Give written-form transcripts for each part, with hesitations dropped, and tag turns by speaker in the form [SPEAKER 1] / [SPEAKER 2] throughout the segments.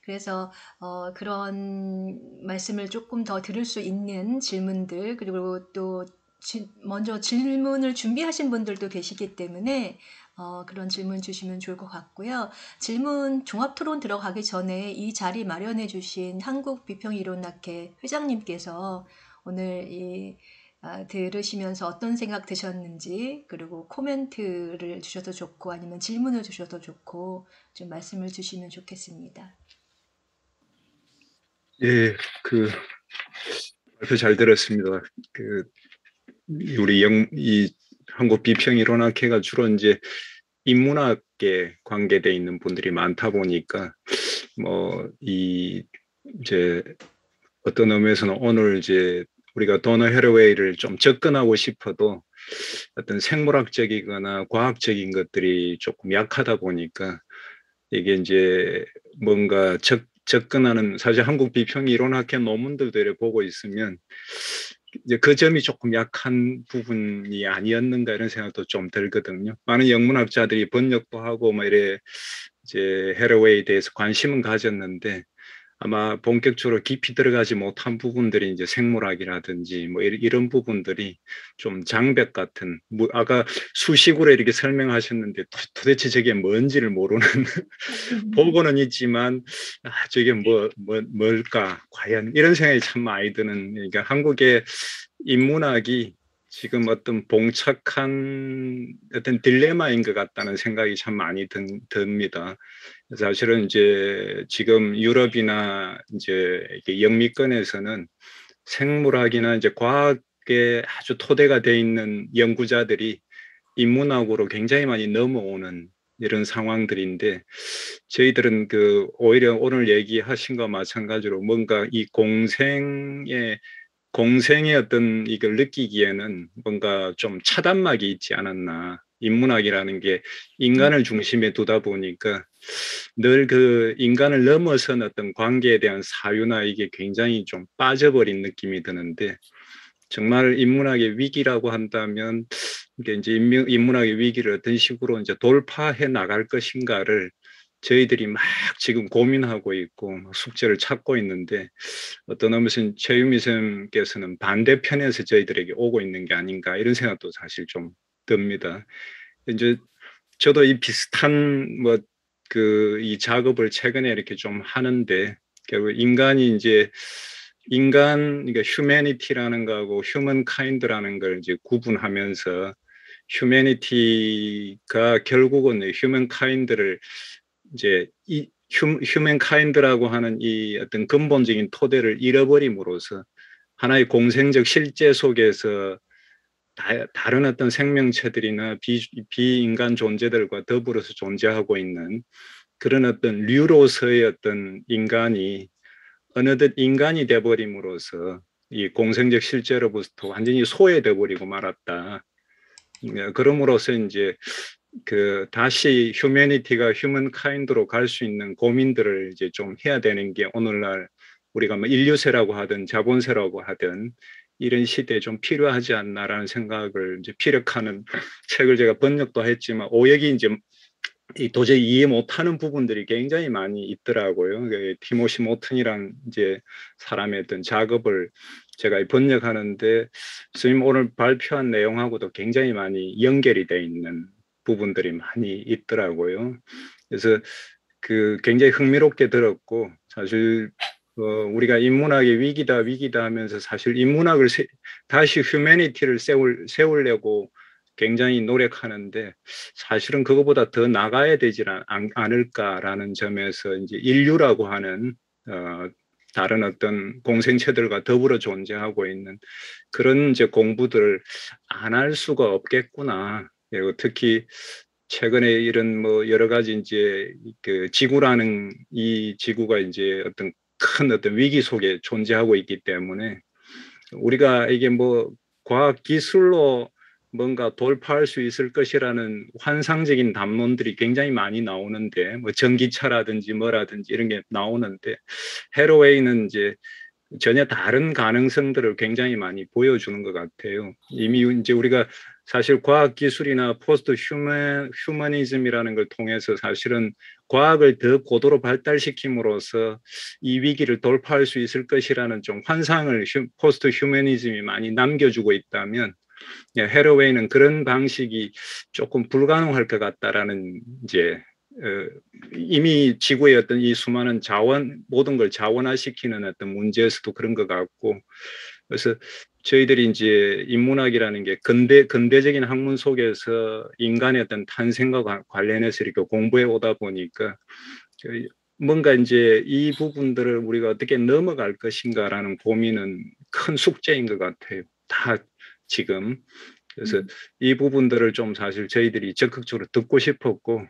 [SPEAKER 1] 그래서 그런 말씀을 조금 더 들을 수 있는 질문들, 그리고 또 먼저 질문을 준비하신 분들도 계시기 때문에 그런 질문 주시면 좋을 것 같고요. 질문 종합토론 들어가기 전에 이 자리 마련해 주신 한국비평이론학회 회장님께서 오늘 들으시면서 어떤 생각 드셨는지, 그리고 코멘트를 주셔도 좋고 아니면 질문을 주셔도 좋고 좀 말씀을 주시면 좋겠습니다.
[SPEAKER 2] 예, 발표 잘 들었습니다. 우리 이 한국 비평이론학회가 주로 이제 인문학계 관계돼 있는 분들이 많다 보니까, 이제 어떤 의미에서는 오늘 이제 우리가 도너 헤러웨이를 좀 접근하고 싶어도 어떤 생물학적이거나 과학적인 것들이 조금 약하다 보니까 이게 이제 뭔가 접근하는, 사실 한국 비평이론학회 논문들도 이렇게 보고 있으면 이제 그 점이 조금 약한 부분이 아니었는가 이런 생각도 좀 들거든요. 많은 영문학자들이 번역도 하고 뭐 이래 이제 헤러웨이에 대해서 관심은 가졌는데 아마 본격적으로 깊이 들어가지 못한 부분들이 이제 생물학이라든지 뭐 이런 부분들이 좀 장벽 같은, 뭐 아까 수식으로 이렇게 설명하셨는데 도대체 저게 뭔지를 모르는 보고는 있지만 저게 뭘까 과연 이런 생각이 참 많이 드는, 그러니까 한국의 인문학이 지금 어떤 봉착한 어떤 딜레마인 것 같다는 생각이 참 많이 듭니다. 사실은 이제 지금 유럽이나 이제 영미권에서는 생물학이나 이제 과학에 아주 토대가 돼 있는 연구자들이 인문학으로 굉장히 많이 넘어오는 이런 상황들인데, 저희들은 오히려 오늘 얘기하신 것 마찬가지로 뭔가 이 공생의 어떤 이걸 느끼기에는 뭔가 좀 차단막이 있지 않았나. 인문학이라는 게 인간을 중심에 두다 보니까 늘 그 인간을 넘어선 어떤 관계에 대한 사유나 이게 굉장히 좀 빠져버린 느낌이 드는데, 정말 인문학의 위기라고 한다면 이게 이제 인문학의 위기를 어떤 식으로 이제 돌파해 나갈 것인가를 저희들이 막 지금 고민하고 있고 숙제를 찾고 있는데, 어떤 의미에서는 최유미 선생님께서는 반대편에서 저희들에게 오고 있는 게 아닌가 이런 생각도 사실 좀 듭니다. 이제 저도 이 비슷한 이 작업을 최근에 이렇게 좀 하는데, 결국 그러니까 휴머니티라는 거하고 휴먼 카인드라는 걸 이제 구분하면서, 휴머니티가 결국은 휴먼 카인드를 이제 이 휴먼 카인드라고 하는 이 어떤 근본적인 토대를 잃어버림으로써 하나의 공생적 실제 속에서 다른 어떤 생명체들이나 비인간 존재들과 더불어서 존재하고 있는 그런 어떤 류로서의 어떤 인간이 어느덧 인간이 돼버림으로써 이 공생적 실제로부터 완전히 소외돼 버리고 말았다. 그럼으로써 이제 다시 휴머니티가 휴먼 카인드로 갈 수 있는 고민들을 이제 좀 해야 되는 게 오늘날 우리가 뭐 인류세라고 하든 자본세라고 하든 이런 시대에 좀 필요하지 않나라는 생각을 이제 피력하는 책을 제가 번역도 했지만 오역이 이제 도저히 이해 못하는 부분들이 굉장히 많이 있더라고요. 티모시 모튼이란 이제 사람의 어떤 작업을 제가 번역하는데 스님 오늘 발표한 내용하고도 굉장히 많이 연결이 돼 있는 부분들이 많이 있더라고요. 그래서 굉장히 흥미롭게 들었고, 사실 우리가 인문학의 위기다 하면서 사실 인문학을 다시 휴머니티를 세우려고 굉장히 노력하는데, 사실은 그거보다 더 나가야 되지 않을까라는 점에서 이제 인류라고 하는 어, 다른 어떤 공생체들과 더불어 존재하고 있는 그런 이제 공부들을 안 할 수가 없겠구나. 그리고 특히 최근에 이런 뭐 여러 가지 이제 지구라는 이 지구가 이제 어떤 큰 어떤 위기 속에 존재하고 있기 때문에 우리가 이게 뭐 과학 기술로 뭔가 돌파할 수 있을 것이라는 환상적인 담론들이 굉장히 많이 나오는데, 뭐 전기차라든지 뭐라든지 이런 게 나오는데, 헤로웨이는 이제 전혀 다른 가능성들을 굉장히 많이 보여주는 것 같아요. 이미 이제 우리가 사실 과학기술이나 포스트 휴머니즘이라는 걸 통해서 사실은 과학을 더 고도로 발달시킴으로써 이 위기를 돌파할 수 있을 것이라는 좀 환상을 포스트 휴머니즘이 많이 남겨주고 있다면, 헤러웨이는 그런 방식이 조금 불가능할 것 같다라는 이제 이미 지구의 어떤 이 수많은 모든 걸 자원화시키는 어떤 문제에서도 그런 것 같고, 그래서 저희들이 이제 인문학이라는 게 근대적인 학문 속에서 인간의 어떤 탄생과 관련해서 이렇게 공부해 오다 보니까 뭔가 이제 이 부분들을 우리가 어떻게 넘어갈 것인가라는 고민은 큰 숙제인 것 같아요. 다 지금. 그래서 이 부분들을 좀 사실 저희들이 적극적으로 듣고 싶었고,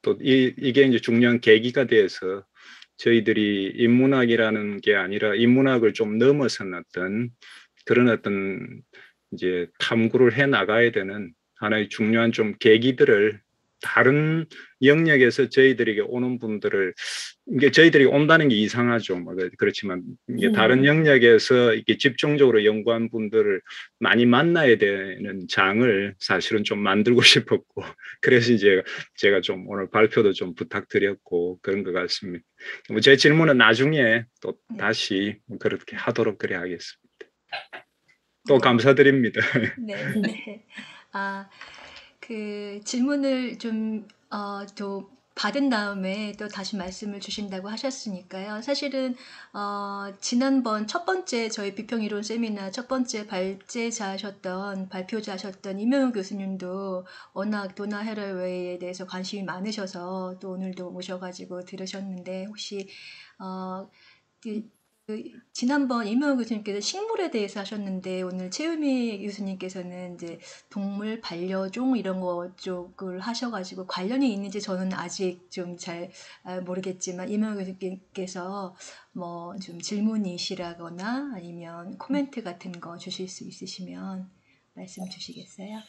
[SPEAKER 2] 또 이게 이제 중요한 계기가 돼서 저희들이 인문학이라는 게 아니라 인문학을 좀 넘어선 어떤 그런 어떤 이제 탐구를 해 나가야 되는 하나의 중요한 좀 계기들을 다른 영역에서 저희들에게 오는 분들을, 이게 저희들이 온다는 게 이상하죠. 그렇지만 이게 다른 영역에서 이렇게 집중적으로 연구한 분들을 많이 만나야 되는 장을 사실은 좀 만들고 싶었고, 그래서 이제 제가 좀 오늘 발표도 좀 부탁드렸고 그런 것 같습니다. 제 질문은 나중에 또 다시 그렇게 하도록 그래 하겠습니다. 또
[SPEAKER 1] 네.
[SPEAKER 2] 감사드립니다.
[SPEAKER 1] 네, 네. 아, 그 질문을 또 받은 다음에 또 다시 말씀을 주신다고 하셨으니까요. 사실은, 지난번 첫 번째 저희 비평이론 세미나 첫 번째 발표자셨던 이명우 교수님도 워낙 도나 해러웨이에 대해서 관심이 많으셔서 또 오늘도 모셔가지고 들으셨는데, 혹시, 어, 지난번 이명우 교수님께서 식물에 대해서 하셨는데 오늘 최유미 교수님께서는 이제 동물 반려종 이런 거 쪽을 하셔가지고 관련이 있는지 저는 아직 좀 잘 모르겠지만 이명우 교수님께서 뭐 좀 질문이시라거나 아니면 코멘트 같은 거 주실 수 있으시면 말씀 주시겠어요?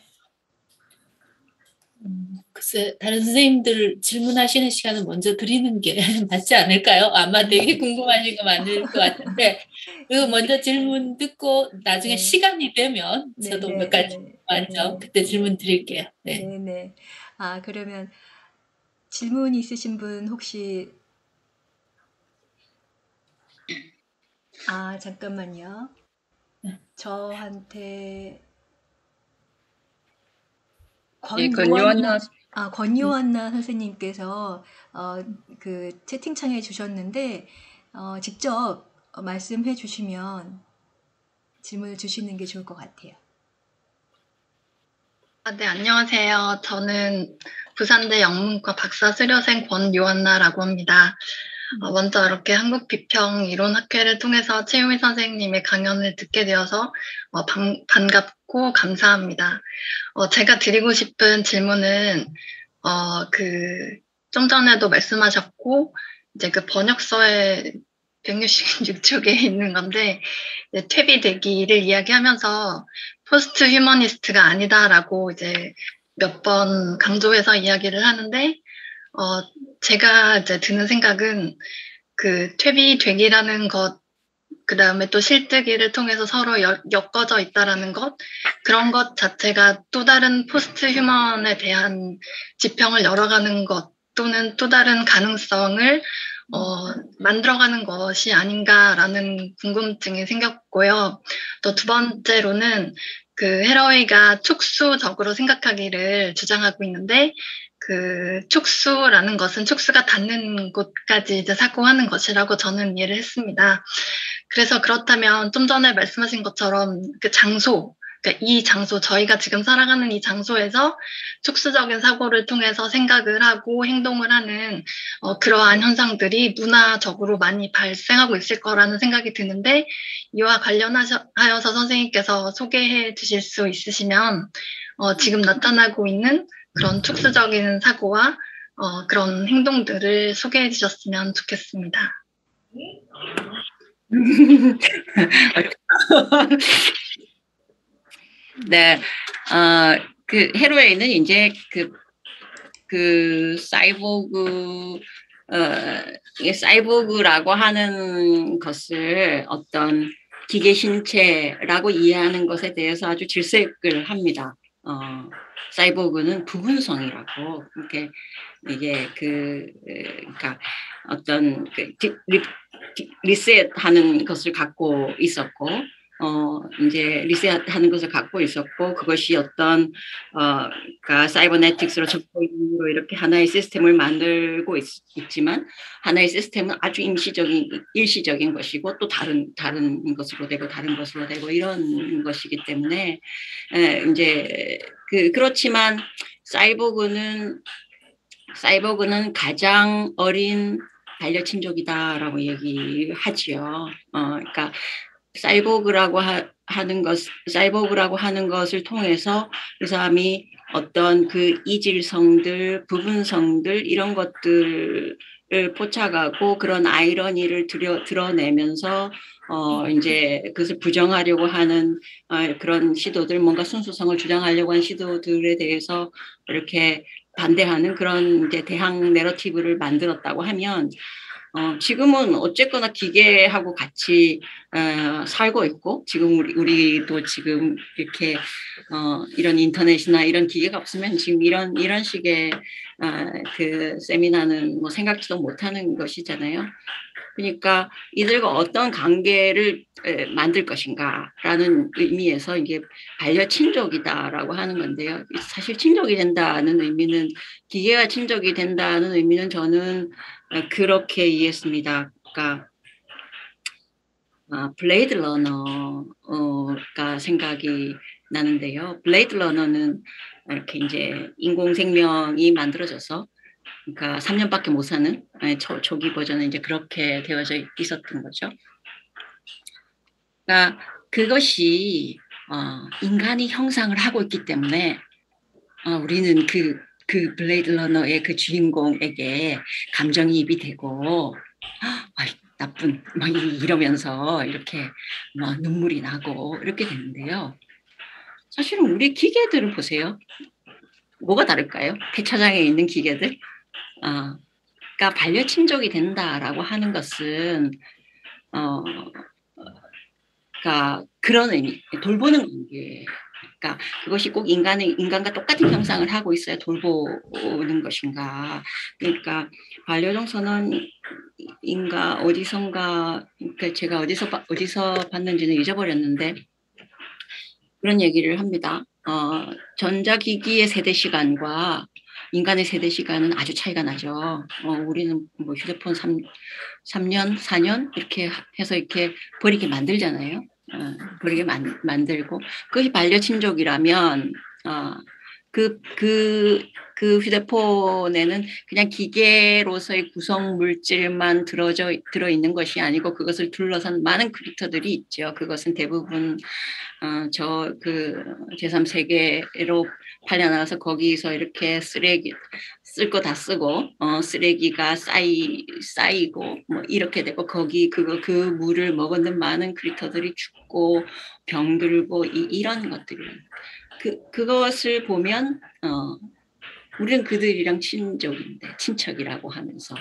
[SPEAKER 3] 글쎄, 다른 선생님들 질문하시는 시간을 먼저 드리는 게 맞지 않을까요? 아마 되게 궁금하신 거 많을 것 같은데, 그리고 먼저 질문 듣고 나중에
[SPEAKER 1] 네,
[SPEAKER 3] 시간이 되면
[SPEAKER 1] 네,
[SPEAKER 3] 저도 몇
[SPEAKER 1] 네,
[SPEAKER 3] 가지
[SPEAKER 1] 네,
[SPEAKER 3] 많죠.
[SPEAKER 1] 네,
[SPEAKER 3] 그때 질문 드릴게요. 네.
[SPEAKER 1] 네, 네. 아, 그러면 질문 있으신 분 혹시 잠깐만요. 저한테
[SPEAKER 4] 예, 권요한나
[SPEAKER 1] 권요한나 선생님께서 그 채팅창에 주셨는데 직접 말씀해 주시면 질문을 주시는 게 좋을 것 같아요.
[SPEAKER 5] 네, 안녕하세요. 저는 부산대 영문과 박사 수료생 권요한나라고 합니다. 먼저 이렇게 한국 비평 이론학회를 통해서 최유미 선생님의 강연을 듣게 되어서 반갑고 감사합니다. 제가 드리고 싶은 질문은 좀 전에도 말씀하셨고 이제 그 번역서에 166쪽에 있는 건데 퇴비되기를 이야기하면서 포스트 휴머니스트가 아니다라고 이제 몇 번 강조해서 이야기를 하는데 제가 이제 드는 생각은 그 퇴비되기라는 것, 그 다음에 또 실뜨기를 통해서 서로 엮어져 있다라는 것, 그런 것 자체가 또 다른 포스트 휴먼에 대한 지평을 열어가는 것 또는 또 다른 가능성을 만들어가는 것이 아닌가라는 궁금증이 생겼고요. 또 두 번째로는 그 해러웨이가 촉수적으로 생각하기를 주장하고 있는데 그 촉수라는 것은 촉수가 닿는 곳까지 이제 사고하는 것이라고 저는 이해를 했습니다. 그래서 그렇다면 좀 전에 말씀하신 것처럼 그 장소, 그러니까 이 장소, 저희가 지금 살아가는 이 장소에서 촉수적인 사고를 통해서 생각을 하고 행동을 하는 그러한 현상들이 문화적으로 많이 발생하고 있을 거라는 생각이 드는데 이와 관련하여서 선생님께서 소개해 주실 수 있으시면 지금 나타나고 있는 그런 촉수적인 사고와 그런 행동들을 소개해 주셨으면 좋겠습니다.
[SPEAKER 4] 네, 그 해로웨이는 이제 그 사이보그 이게 사이보그라고 하는 것을 어떤 기계 신체라고 이해하는 것에 대해서 아주 질색을 합니다. 사이보그는 부분성이라고 이게 그러니까 어떤 리셋하는 것을 갖고 있었고 이제 리셋하는 것을 갖고 있었고 그것이 어떤 그러니까 사이버네틱스로 정보로 이렇게 하나의 시스템을 만들고 있지만 하나의 시스템은 아주 일시적인 것이고 또 다른 것으로 되고 다른 것으로 되고 이런 것이기 때문에 이제 그렇지만 사이보그는 가장 어린 반려친족이다라고 얘기하지요. 그러니까 사이보그라고 하는 것을 통해서 그 사람이 어떤 그 이질성들, 부분성들 이런 것들을 포착하고 그런 아이러니를 드러내면서 이제 그것을 부정하려고 하는 그런 시도들, 뭔가 순수성을 주장하려고 하는 시도들에 대해서 이렇게 반대하는 그런 이제 대항 내러티브를 만들었다고 하면 지금은 어쨌거나 기계하고 같이 살고 있고 지금 우리도 지금 이렇게 이런 인터넷이나 이런 기계가 없으면 지금 이런 식의 그 세미나는 뭐 생각지도 못하는 것이잖아요. 그러니까 이들과 어떤 관계를 만들 것인가라는 의미에서 이게 반려친족이다라고 하는 건데요. 사실 친족이 된다는 의미는 기계가 친족이 된다는 의미는 저는 그렇게 이해했습니다. 그러니까 블레이드 러너가 생각이 나는데요. 블레이드 러너는 이렇게 이제 인공생명이 만들어져서 그러니까 3년밖에 못 사는 초기 버전은 이제 그렇게 되어져 있었던 거죠. 그러니까 그것이 인간이 형상을 하고 있기 때문에 우리는 그 블레이드 러너의 그 주인공에게 감정이입이 되고 나쁜 막 이러면서 이렇게 막 눈물이 나고 이렇게 되는데요. 사실은 우리 기계들을 보세요. 뭐가 다를까요? 폐차장에 있는 기계들. 그러니까 반려친족이 된다라고 하는 것은 그러니까 그런 의미, 돌보는 관계. 그러니까 그것이 꼭 인간과 똑같은 형상을 하고 있어야 돌보는 것인가. 그러니까 반려동선언인가 어디선가, 그러니까 제가 어디서 봤는지는 잊어버렸는데 그런 얘기를 합니다. 전자기기의 세대 시간과 인간의 세대 시간은 아주 차이가 나죠. 우리는 뭐 휴대폰 3년, 4년 이렇게 해서 이렇게 버리게 만들잖아요. 버리게 만들고 그것이 반려친족이라면 그 휴대폰에는 그냥 기계로서의 구성 물질만 들어있는 것이 아니고 그것을 둘러싼 많은 캐릭터들이 있죠. 그것은 대부분 제3세계로 팔려나와서 거기서 이렇게 쓰레기 쓸 거 다 쓰고 쓰레기가 쌓이고 뭐 이렇게 되고 거기 그 물을 먹는 많은 크리터들이 죽고 병들고 이런 것들이 그것을 보면 우리는 그들이랑 친척이라고 하면서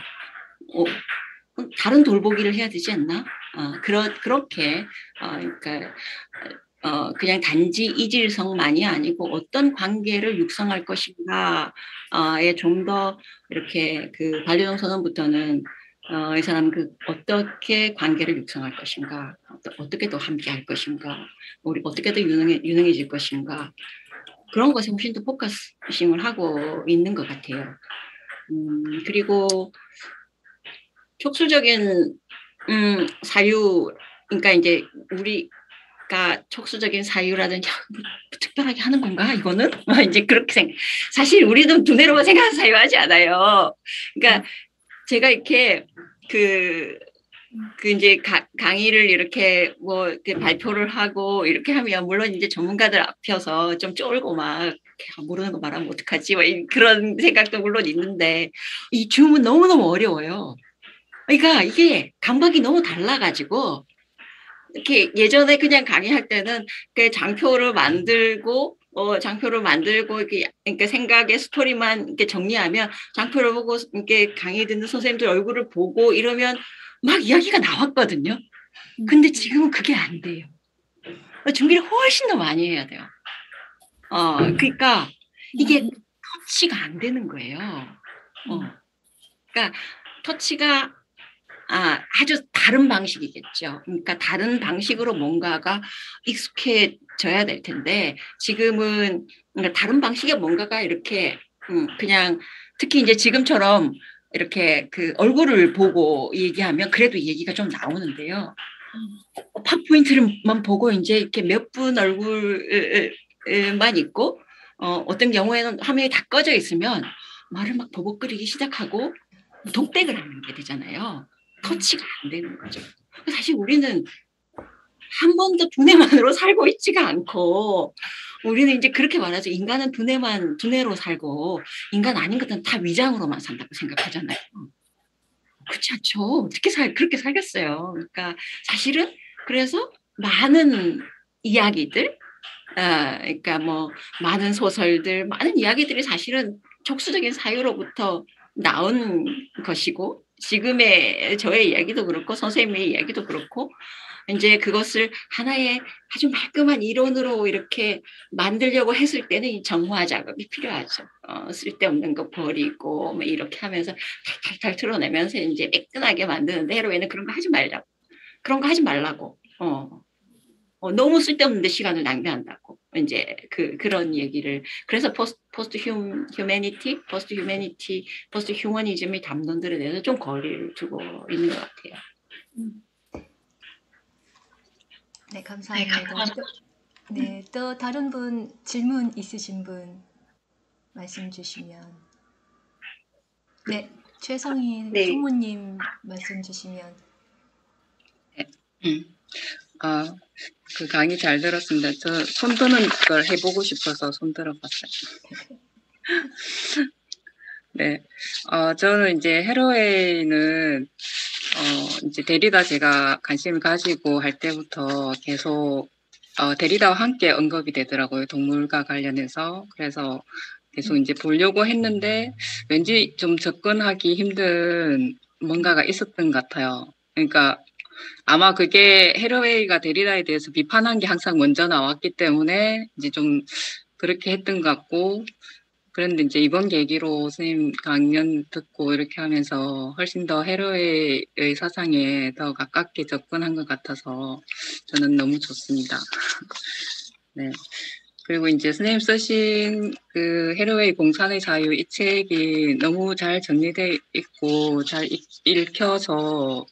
[SPEAKER 4] 다른 돌보기를 해야 되지 않나? 그렇게 그러니까 그냥 단지 이질성만이 아니고 어떤 관계를 육성할 것인가에 좀 더 이렇게 그 반려동선언부터는 이 사람 어떻게 관계를 육성할 것인가, 어떻게 더 함께할 것인가, 우리 어떻게 더 유능해질 것인가 그런 것에 훨씬 더 포커싱을 하고 있는 것 같아요. 그리고 촉수적인 사유, 그러니까 이제 우리가 촉수적인 사유라든지 특별하게 하는 건가 이거는 이제 그렇게 사실 우리도 두뇌로만 생각하는 사유하지 않아요. 그러니까 제가 이렇게 이제 강의를 이렇게 뭐 이렇게 발표를 하고 이렇게 하면 물론 이제 전문가들 앞에서 좀 쫄고 막 모르는 거 말하면 어떡하지 뭐 그런 생각도 물론 있는데 이 줌은 너무너무 어려워요. 그러니까 이게 감각이 너무 달라가지고 이렇게 예전에 그냥 강의할 때는 그 장표를 만들고 장표를 만들고 이렇게 그러니까 생각의 스토리만 이렇게 정리하면 장표를 보고 이렇게 강의 듣는 선생님들 얼굴을 보고 이러면 막 이야기가 나왔거든요. 근데 지금은 그게 안 돼요. 준비를 훨씬 더 많이 해야 돼요. 그러니까 이게 터치가 안 되는 거예요. 그러니까 터치가 아주 다른 방식이겠죠. 그러니까 다른 방식으로 뭔가가 익숙해져야 될 텐데 지금은 그러니까 다른 방식의 뭔가가 이렇게 그냥 특히 이제 지금처럼 이렇게 그 얼굴을 보고 얘기하면 그래도 얘기가 좀 나오는데요. 팝포인트만 보고 이제 이렇게 몇 분 얼굴만 있고 어떤 경우에는 화면이 다 꺼져 있으면 말을 막 버벅거리기 시작하고 독백을 하는 게 되잖아요. 터치가 안 되는 거죠. 사실 우리는 한 번도 두뇌만으로 살고 있지가 않고 우리는 이제 그렇게 말하죠. 인간은 두뇌로 살고 인간 아닌 것은 다 위장으로만 산다고 생각하잖아요. 그렇지 않죠. 어떻게 그렇게 살겠어요. 그러니까 사실은 그래서 많은 이야기들, 그러니까 뭐 많은 소설들, 많은 이야기들이 사실은 촉수적인 사유로부터 나온 것이고 지금의 저의 이야기도 그렇고 선생님의 이야기도 그렇고 이제 그것을 하나의 아주 말끔한 이론으로 이렇게 만들려고 했을 때는 이 정화 작업이 필요하죠. 쓸데없는 거 버리고 뭐 이렇게 하면서 탈탈탈 틀어내면서 이제 매끈하게 만드는데 헤로에는 그런 거 하지 말라고. 그런 거 하지 말라고. 너무 쓸데없는데 시간을 낭비한다고. 이제 그런 얘기를 그래서 포스트 휴머니즘의 담론들에 대해서 좀 거리를 두고 있는 것 같아요.
[SPEAKER 1] 네, 감사합니다. 또 다른 분 질문 있으신 분 말씀 주시면. 네, 최성희 총무님 말씀 주시면.
[SPEAKER 6] 그 강의 잘 들었습니다. 저 손 드는 걸 해보고 싶어서 손 들어봤어요. 네, 저는 이제 헤로웨이는 이제 데리다 제가 관심을 가지고 할 때부터 계속 데리다와 함께 언급이 되더라고요. 동물과 관련해서. 그래서 계속 이제 보려고 했는데 왠지 좀 접근하기 힘든 뭔가가 있었던 것 같아요. 그러니까 아마 그게 헤로웨이가 데리다에 대해서 비판한 게 항상 먼저 나왔기 때문에 이제 좀 그렇게 했던 것 같고, 그런데 이제 이번 계기로 선생님 강연 듣고 이렇게 하면서 훨씬 더 헤로웨이의 사상에 더 가깝게 접근한 것 같아서 저는 너무 좋습니다. 네. 그리고 이제 선생님 쓰신 그 헤로웨이 공산의 자유 이 책이 너무 잘 정리되어 있고 잘 읽혀서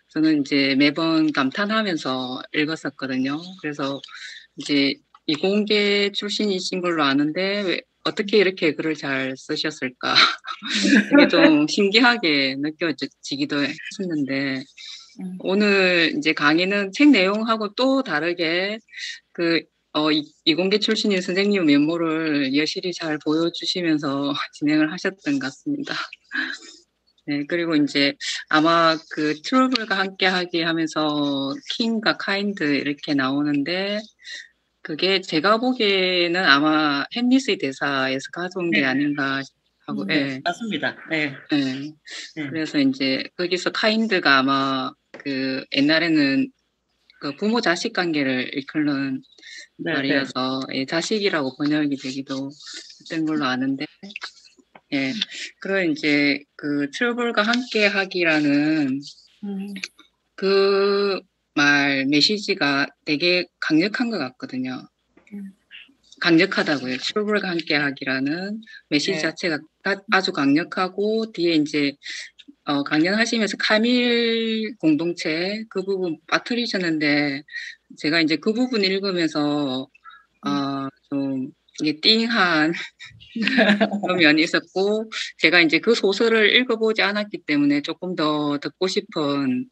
[SPEAKER 6] 저는 이제 매번 감탄하면서 읽었었거든요. 그래서 이제 이공계 출신이신 걸로 아는데 어떻게 이렇게 글을 잘 쓰셨을까? 되게 좀 신기하게 느껴지기도 했었는데 오늘 이제 강의는 책 내용하고 또 다르게 이공계 출신인 선생님 면모를 여실히 잘 보여주시면서 진행을 하셨던 것 같습니다. 네, 그리고 이제 아마 그 트러블과 함께 하기 하면서 킹과 카인드 이렇게 나오는데 그게 제가 보기에는 아마 햄릿의 대사에서 가져온 게 아닌가 하고,
[SPEAKER 4] 네, 맞습니다. 네.
[SPEAKER 6] 그래서 이제 거기서 카인드가 아마 그 옛날에는 그 부모 자식 관계를 일컫는 말이어서 자식이라고 번역이 되기도 했던 걸로 아는데, 그리고 이제 그 트러블과 함께 하기라는 그 말 메시지가 되게 강력한 것 같거든요. 강력하다고요. 트러블과 함께 하기라는 메시지 자체가 아주 강력하고 뒤에 이제 강연하시면서 카밀 공동체 그 부분 빠뜨리셨는데 제가 이제 그 부분 읽으면서 좀 이게 띵한 그런 면이 있었고 제가 이제 그 소설을 읽어보지 않았기 때문에 조금 더 듣고 싶은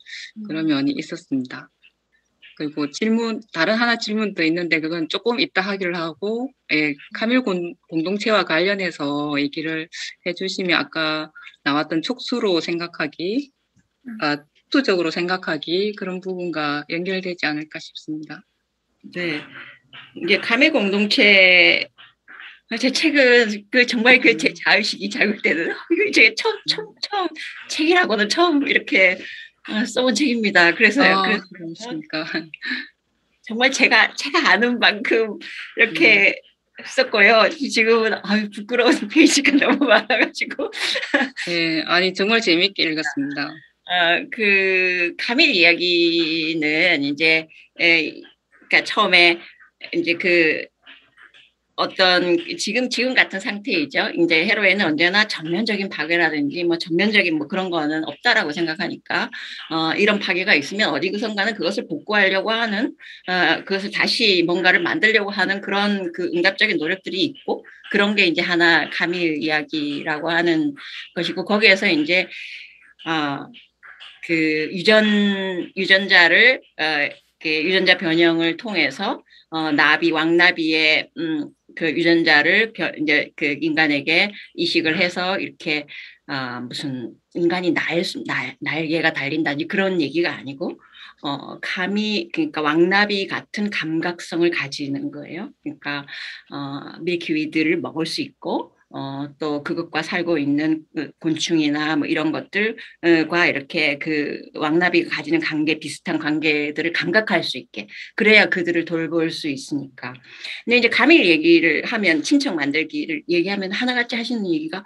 [SPEAKER 6] 그런 면이 있었습니다. 그리고 다른 하나 질문도 있는데 그건 조금 이따 하기를 하고 카밀 공동체와 관련해서 얘기를 해주시면 아까 나왔던 촉수로 생각하기, 투적으로 생각하기 그런 부분과 연결되지 않을까 싶습니다.
[SPEAKER 4] 네, 이게 카밀 공동체가 제 책은 정말 제 자의식이 자극되는 제가 처음 책이라고는 처음 이렇게 써본 책입니다. 그래서요. 그래서
[SPEAKER 6] 그렇습니까?
[SPEAKER 4] 정말 제가 아는 만큼 이렇게 썼고요. 지금은 부끄러운 페이지가 너무 많아가지고.
[SPEAKER 6] 네, 아니 정말 재밌게 읽었습니다.
[SPEAKER 4] 그 가밀 이야기는 이제 그러니까 처음에 이제 그 어떤 지금 같은 상태이죠. 이제 헤로에는 언제나 전면적인 파괴라든지 뭐 전면적인 뭐 그런 거는 없다라고 생각하니까 이런 파괴가 있으면 어디선가는 그것을 복구하려고 하는 그것을 다시 뭔가를 만들려고 하는 그런 그 응답적인 노력들이 있고 그런 게 이제 하나 가밀 이야기라고 하는 것이고 거기에서 이제 그 유전자를 그 유전자 변형을 통해서 왕나비의 그 유전자를 이제 그 인간에게 이식을 해서 이렇게 무슨 인간이 날개가 달린다니 그런 얘기가 아니고 그러니까 왕나비 같은 감각성을 가지는 거예요. 그러니까 밀키위드를 먹을 수 있고 또 그것과 살고 있는 그 곤충이나 뭐 이런 것들과 이렇게 그 왕나비가 가지는 비슷한 관계들을 감각할 수 있게 그래야 그들을 돌볼 수 있으니까. 근데 이제 가밀 얘기를 하면 친척 만들기를 얘기하면 하나같이 하시는 얘기가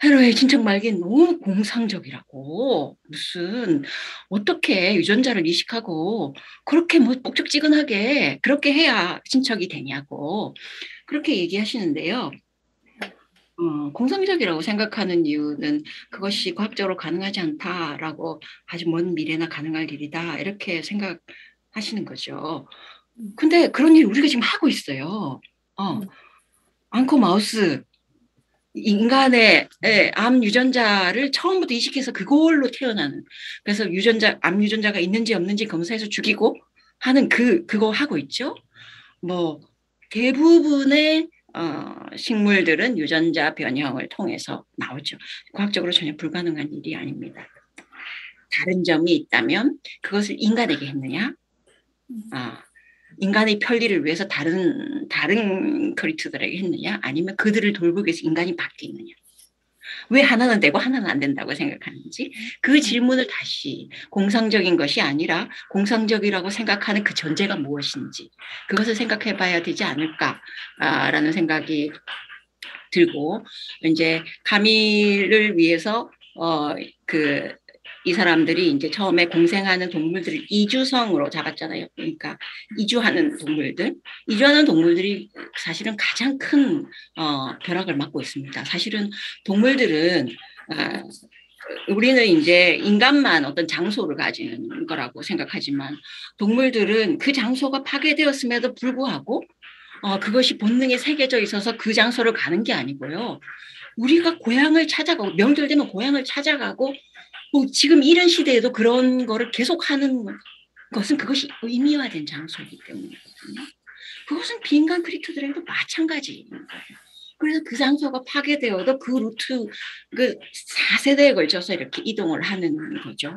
[SPEAKER 4] 헤로의 친척 말기엔 너무 공상적이라고 무슨 어떻게 유전자를 이식하고 그렇게 뭐 목적지근하게 그렇게 해야 친척이 되냐고 그렇게 얘기하시는데요. 공상적이라고 생각하는 이유는 그것이 과학적으로 가능하지 않다라고 아주 먼 미래나 가능할 일이다 이렇게 생각하시는 거죠. 근데 그런 일 우리가 지금 하고 있어요. 앙코 마우스 인간의 암 유전자를 처음부터 이식해서 그걸로 태어나는 그래서 암 유전자가 있는지 없는지 검사해서 죽이고 하는 그거 하고 있죠. 뭐 대부분의 식물들은 유전자 변형을 통해서 나오죠. 과학적으로 전혀 불가능한 일이 아닙니다. 다른 점이 있다면 그것을 인간에게 했느냐? 인간의 편리를 위해서 다른 크리처들에게 했느냐? 아니면 그들을 돌보기 위해서 인간이 바뀌느냐? 왜 하나는 되고 하나는 안 된다고 생각하는지 그 질문을 다시 공상적인 것이 아니라 공상적이라고 생각하는 그 전제가 무엇인지 그것을 생각해 봐야 되지 않을까라는 생각이 들고 이제 가밀을 위해서 이 사람들이 이제 처음에 공생하는 동물들을 이주성으로 잡았잖아요. 그러니까 이주하는 동물들이 사실은 가장 큰 벼락을 맞고 있습니다. 사실은 동물들은 우리는 이제 인간만 어떤 장소를 가지는 거라고 생각하지만 동물들은 그 장소가 파괴되었음에도 불구하고 그것이 본능에 새겨져 있어서 그 장소를 가는 게 아니고요. 우리가 고향을 찾아가고 명절 되면 고향을 찾아가고 뭐 지금 이런 시대에도 그런 거를 계속하는 것은 그것이 의미화된 장소이기 때문이거든요. 그것은 비인간 크리처들에게도 마찬가지인 거예요. 그래서 그 장소가 파괴되어도 그 루트, 그 4세대에 걸쳐서 이렇게 이동을 하는 거죠.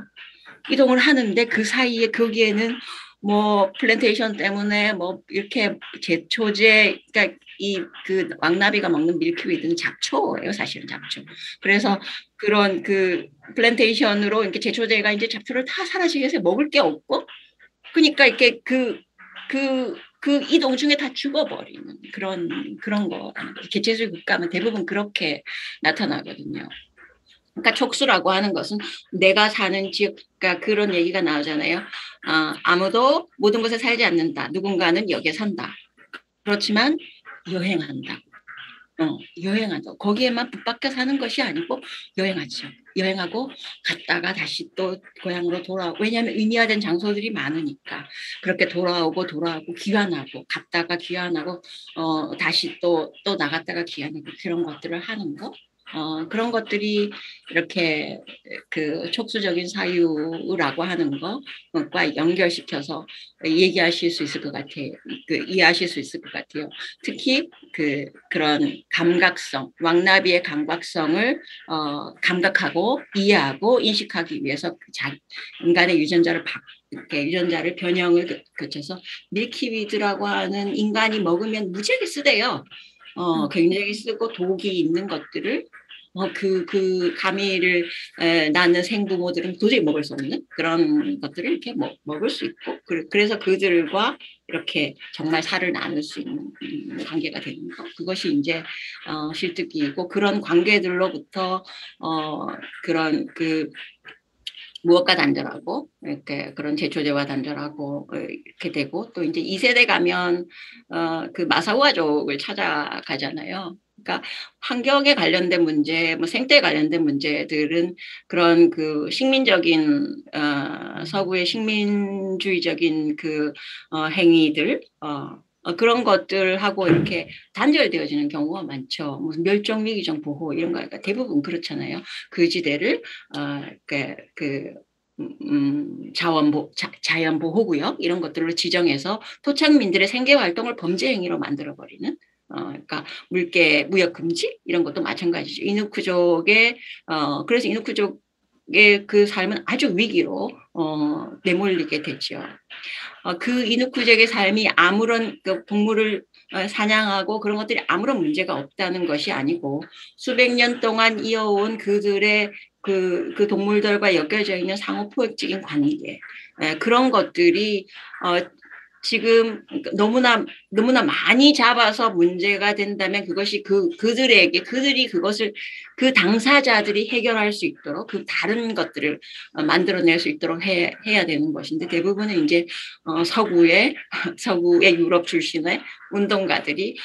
[SPEAKER 4] 이동을 하는데 그 사이에 거기에는 뭐 플랜테이션 때문에 뭐 이렇게 제초제, 그러니까 그 왕나비가 먹는 밀키위드는 잡초예요, 사실은 잡초. 그래서 그런 그 플랜테이션으로 이렇게 제초제가 이제 잡초를 다 사라지게 해서 먹을 게 없고, 그러니까 이렇게 그 이동 중에 다 죽어버리는 그런 거. 개체수의 국가는 대부분 그렇게 나타나거든요. 그러니까 촉수라고 하는 것은 내가 사는 지역, 그러니까 그런 얘기가 나오잖아요. 아무도 모든 곳에 살지 않는다. 누군가는 여기에 산다. 그렇지만 여행한다. 여행한다. 거기에만 붙박혀 사는 것이 아니고 여행하죠. 여행하고 갔다가 다시 또 고향으로 돌아오고, 왜냐하면 의미화된 장소들이 많으니까 그렇게 돌아오고 귀환하고, 갔다가 귀환하고 다시 또 나갔다가 귀환하고, 그런 것들을 하는 거. 그런 것들이 이렇게 그 촉수적인 사유라고 하는 것과 연결시켜서 얘기하실 수 있을 것 같아요. 이해하실 수 있을 것 같아요. 특히 그런 감각성, 왕나비의 감각성을 감각하고 이해하고 인식하기 위해서 인간의 유전자를 변형을 거쳐서 밀키위드라고 하는 인간이 먹으면 무지하게 쓰대요. 굉장히 쓰고 독이 있는 것들을 그 가미를 낳는 생부모들은 도저히 먹을 수 없는 그런 것들을 이렇게 먹을 수 있고 그래서 그들과 이렇게 정말 살을 나눌 수 있는 관계가 되는 것 그것이 이제 실뜨기이고 그런 관계들로부터 그런 그 무엇과 단절하고 이렇게 그런 제초제와 단절하고 이렇게 되고 또 이제 2세대 가면 그 마사오아족을 찾아가잖아요. 그러니까 환경에 관련된 문제, 뭐 생태에 관련된 문제들은 그런 그 식민적인 서구의 식민주의적인 그 행위들 그런 것들하고 이렇게 단절되어지는 경우가 많죠. 무슨 멸종위기종 보호 이런 거 그러니까 대부분 그렇잖아요. 그 지대를 자연 보호구역 이런 것들로 지정해서 토착민들의 생계 활동을 범죄 행위로 만들어버리는. 그러니까 물개 무역 금지 이런 것도 마찬가지죠. 이누크족의 그래서 이누크족의 그 삶은 아주 위기로 내몰리게 되죠. 그 이누크족의 삶이 아무런 그 동물을 사냥하고 그런 것들이 아무런 문제가 없다는 것이 아니고 수백 년 동안 이어온 그들의 그 동물들과 엮여져 있는 상호 포획적인 관계 그런 것들이 지금 너무나 많이 잡아서 문제가 된다면 그것이 그들이 그것을 그 당사자들이 해결할 수 있도록 그 다른 것들을 만들어낼 수 있도록 해야 되는 것인데 대부분은 이제 서구의 유럽 출신의 운동가들이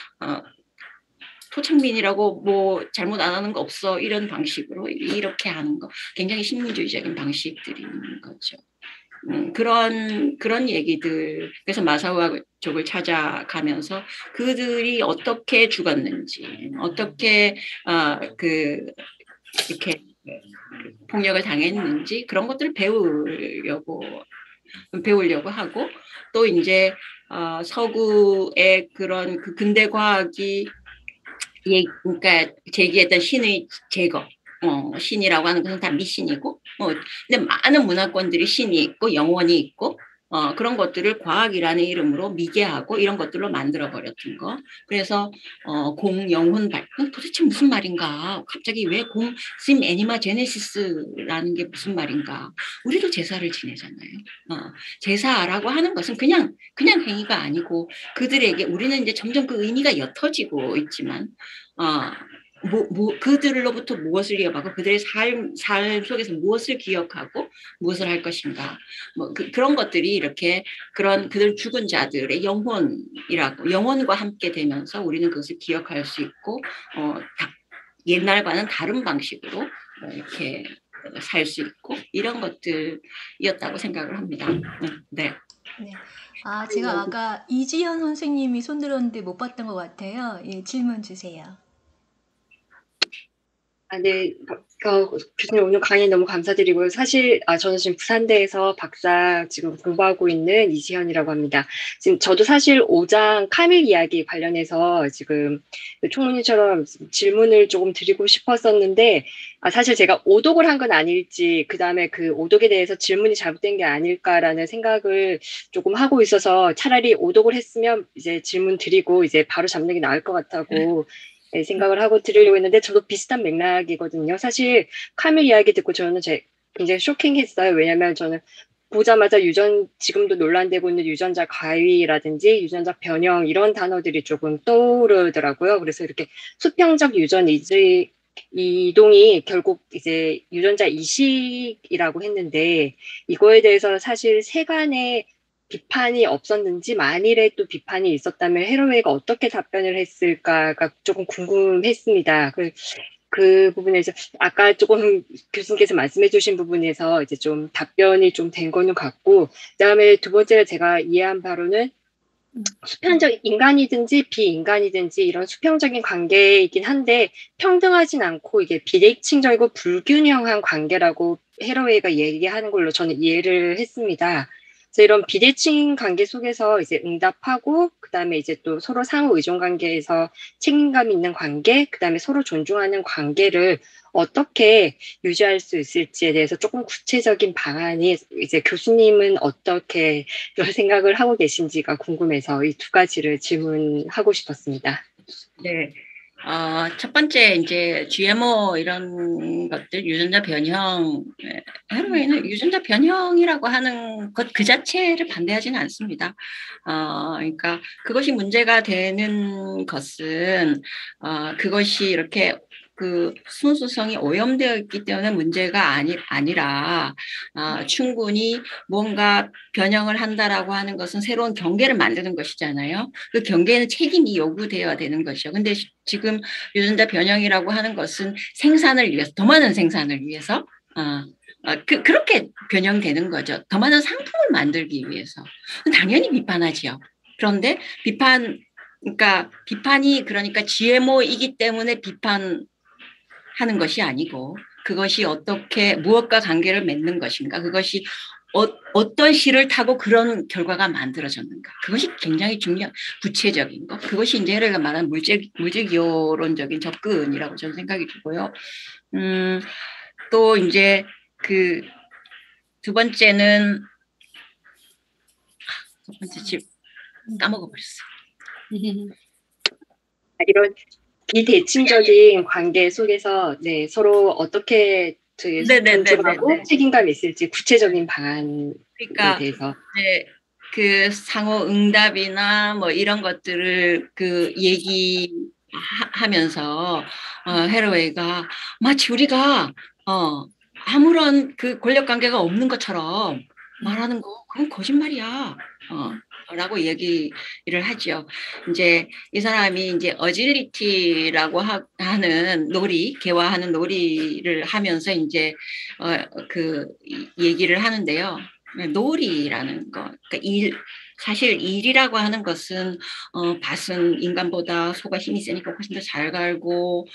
[SPEAKER 4] 토착민이라고 뭐 잘못 안 하는 거 없어 이런 방식으로 이렇게 하는 거 굉장히 식민주의적인 방식들인 거죠. 그런 얘기들 그래서 마사오족을 찾아가면서 그들이 어떻게 죽었는지 어떻게 이렇게 폭력을 당했는지 그런 것들을 배우려고 하고 또 이제 서구의 그런 그 근대 과학이 그러니까 제기했던 신의 제거 신이라고 하는 것은 다 미신이고 근데 많은 문화권들이 신이 있고 영혼이 있고 그런 것들을 과학이라는 이름으로 미개하고 이런 것들로 만들어버렸던 거. 그래서 공영혼 발전 도대체 무슨 말인가. 갑자기 왜 심 애니마 제네시스라는 게 무슨 말인가. 우리도 제사를 지내잖아요. 제사라고 하는 것은 그냥 행위가 아니고 그들에게 우리는 이제 점점 그 의미가 옅어지고 있지만 그들로부터 무엇을 이어받고 그들의 삶 속에서 무엇을 기억하고 무엇을 할 것인가 그런 것들이 이렇게 그들 죽은 자들의 영혼과 함께 되면서 우리는 그것을 기억할 수 있고 옛날과는 다른 방식으로 이렇게 살 수 있고 이런 것들이었다고 생각을 합니다. 네.
[SPEAKER 1] 네. 제가 아까 이지현 선생님이 손 들었는데 못 봤던 것 같아요. 예, 질문 주세요.
[SPEAKER 7] 네. 교수님 오늘 강의 너무 감사드리고요. 사실 저는 지금 부산대에서 박사 지금 공부하고 있는 이지현이라고 합니다. 지금 저도 사실 5장 카밀 이야기 관련해서 지금 총무님처럼 질문을 조금 드리고 싶었었는데 사실 제가 오독을 한 건 아닐지 그다음에 그 오독에 대해서 질문이 잘못된 게 아닐까라는 생각을 조금 하고 있어서 차라리 오독을 했으면 이제 질문 드리고 이제 바로 잡는 게 나을 것 같다고 생각을 하고 드리려고 했는데 저도 비슷한 맥락이거든요. 사실 카밀 이야기 듣고 저는 굉장히 쇼킹했어요. 왜냐하면 저는 보자마자 지금도 논란되고 있는 유전자 가위라든지 유전자 변형 이런 단어들이 조금 떠오르더라고요. 그래서 이렇게 수평적 유전 이동이 결국 이제 유전자 이식이라고 했는데 이거에 대해서 사실 세간의 비판이 없었는지 만일에 또 비판이 있었다면 헤로웨이가 어떻게 답변을 했을까가 조금 궁금했습니다. 그 부분에서 아까 조금 교수님께서 말씀해 주신 부분에서 이제 좀 답변이 좀 된 거는 같고 그다음에 두 번째로 제가 이해한 바로는 수평적 인간이든지 비인간이든지 이런 수평적인 관계이긴 한데 평등하진 않고 이게 비대칭적이고 불균형한 관계라고 헤로웨이가 얘기하는 걸로 저는 이해를 했습니다. 그래서 이런 비대칭 관계 속에서 이제 응답하고 그다음에 이제 또 서로 상호 의존 관계에서 책임감 있는 관계, 그다음에 서로 존중하는 관계를 어떻게 유지할 수 있을지에 대해서 조금 구체적인 방안이 이제 교수님은 어떻게 생각을 하고 계신지가 궁금해서 이 두 가지를 질문하고 싶었습니다.
[SPEAKER 4] 네. 첫 번째 이제 GMO 이런 것들 유전자 변형, 헤로인은 유전자 변형이라고 하는 것 그 자체를 반대하지는 않습니다. 그러니까 그것이 문제가 되는 것은 그것이 이렇게 그 순수성이 오염되어 있기 때문에 문제가 아니라 충분히 뭔가 변형을 한다라고 하는 것은 새로운 경계를 만드는 것이잖아요. 그 경계는 책임이 요구되어야 되는 것이죠. 근데 지금 유전자 변형이라고 하는 것은 생산을 위해서, 더 많은 생산을 위해서 그렇게 변형되는 거죠. 더 많은 상품을 만들기 위해서. 당연히 비판하지요. 그런데 비판이 그러니까 GMO이기 때문에 비판하는 것이 아니고 그것이 어떻게 무엇과 관계를 맺는 것인가, 그것이 어떤 실을 타고 그런 결과가 만들어졌는가, 그것이 굉장히 구체적인 것, 그것이 이제 헤럴가 말하는 물질기호론적인 접근이라고 저는 생각이 들고요. 또 이제 그 두 번째는 첫 번째 집 까먹어버렸어요.
[SPEAKER 7] 이런 비대칭적인 관계 속에서 네, 서로 어떻게 존중하고 책임감이 있을지 구체적인 방안에 대해서
[SPEAKER 4] 그 상호 응답이나 뭐 이런 것들을 그 얘기하면서 헤러웨이가 마치 우리가 아무런 그 권력 관계가 없는 것처럼 말하는 거 그건 거짓말이야. 라고 얘기를 하죠. 이제 이 사람이 이제 어질리티라고 하는 개화하는 놀이를 하면서 이제 그 얘기를 하는데요. 놀이라는 거, 그러니까 사실 일이라고 하는 것은 밭은 인간보다 소가 힘이 세니까 훨씬 더 잘 갈고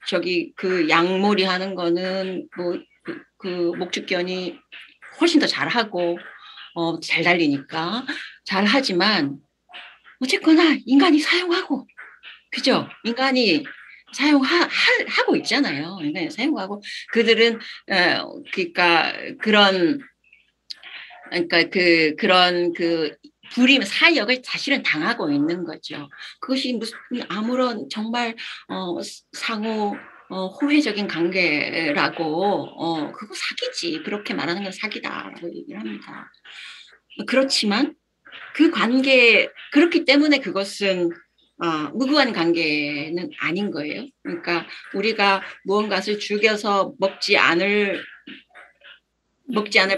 [SPEAKER 4] 저기 그 양몰이 하는 거는 그 목축견이 훨씬 더 잘하고 잘 달리니까 잘하지만 어쨌거나 인간이 사용하고, 그죠? 인간이 사용하고 있잖아요. 인간이 사용하고 그들은 그러니까 그런 불임 사역을 사실은 당하고 있는 거죠. 그것이 무슨 아무런 정말 상호 호혜적인 관계라고 그거 사기지, 그렇게 말하는 건 사기다라고 얘기를 합니다. 그렇지만 그 관계, 그렇기 때문에 그것은 무구한 관계는 아닌 거예요. 그러니까 우리가 무언가를 죽여서 먹지 않을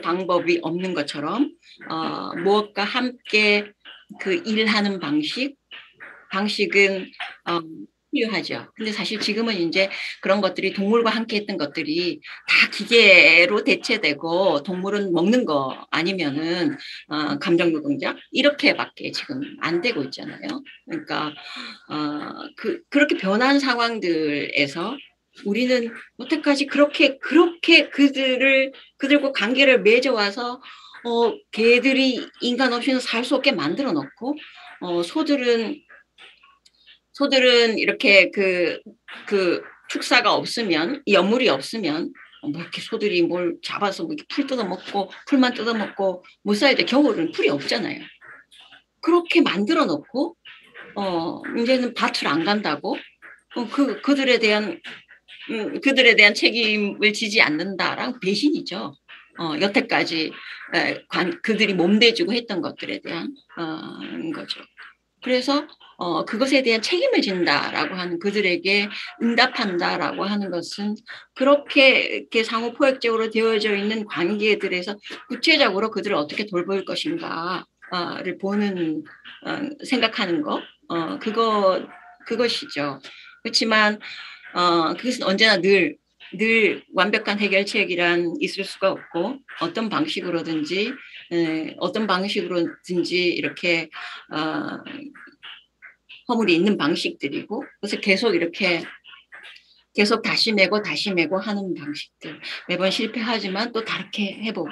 [SPEAKER 4] 방법이 없는 것처럼 무엇과 함께 그 일하는 방식은 필요하죠. 근데 사실 지금은 이제 그런 것들이 동물과 함께 했던 것들이 다 기계로 대체되고 동물은 먹는 거 아니면은 감정 노동자 이렇게밖에 지금 안 되고 있잖아요. 그러니까 그렇게 변한 상황들에서 우리는 여태까지 그렇게 그들과 관계를 맺어와서 개들이 인간 없이는 살 수 없게 만들어 놓고 소들은 이렇게 그 축사가 없으면, 연물이 없으면 뭐 이렇게 소들이 뭘 잡아서 뭐 이렇게 풀만 뜯어먹고 못 살때 겨울은 풀이 없잖아요. 그렇게 만들어 놓고 이제는 밭을 안 간다고 그들에 대한 책임을 지지 않는다라는 배신이죠. 여태까지 그들이 몸대주고 했던 것들에 대한 거죠. 그래서 그것에 대한 책임을 진다라고 하는, 그들에게 응답한다라고 하는 것은 그렇게 상호 포획적으로 되어져 있는 관계들에서 구체적으로 그들을 어떻게 돌볼 것인가를 보는 생각하는 거, 그것이죠. 그렇지만 그것은 언제나 늘 완벽한 해결책이란 있을 수가 없고 어떤 방식으로든지 이렇게 허물이 있는 방식들이고, 그래서 계속 다시 메고 하는 방식들, 매번 실패하지만 또 다르게 해보고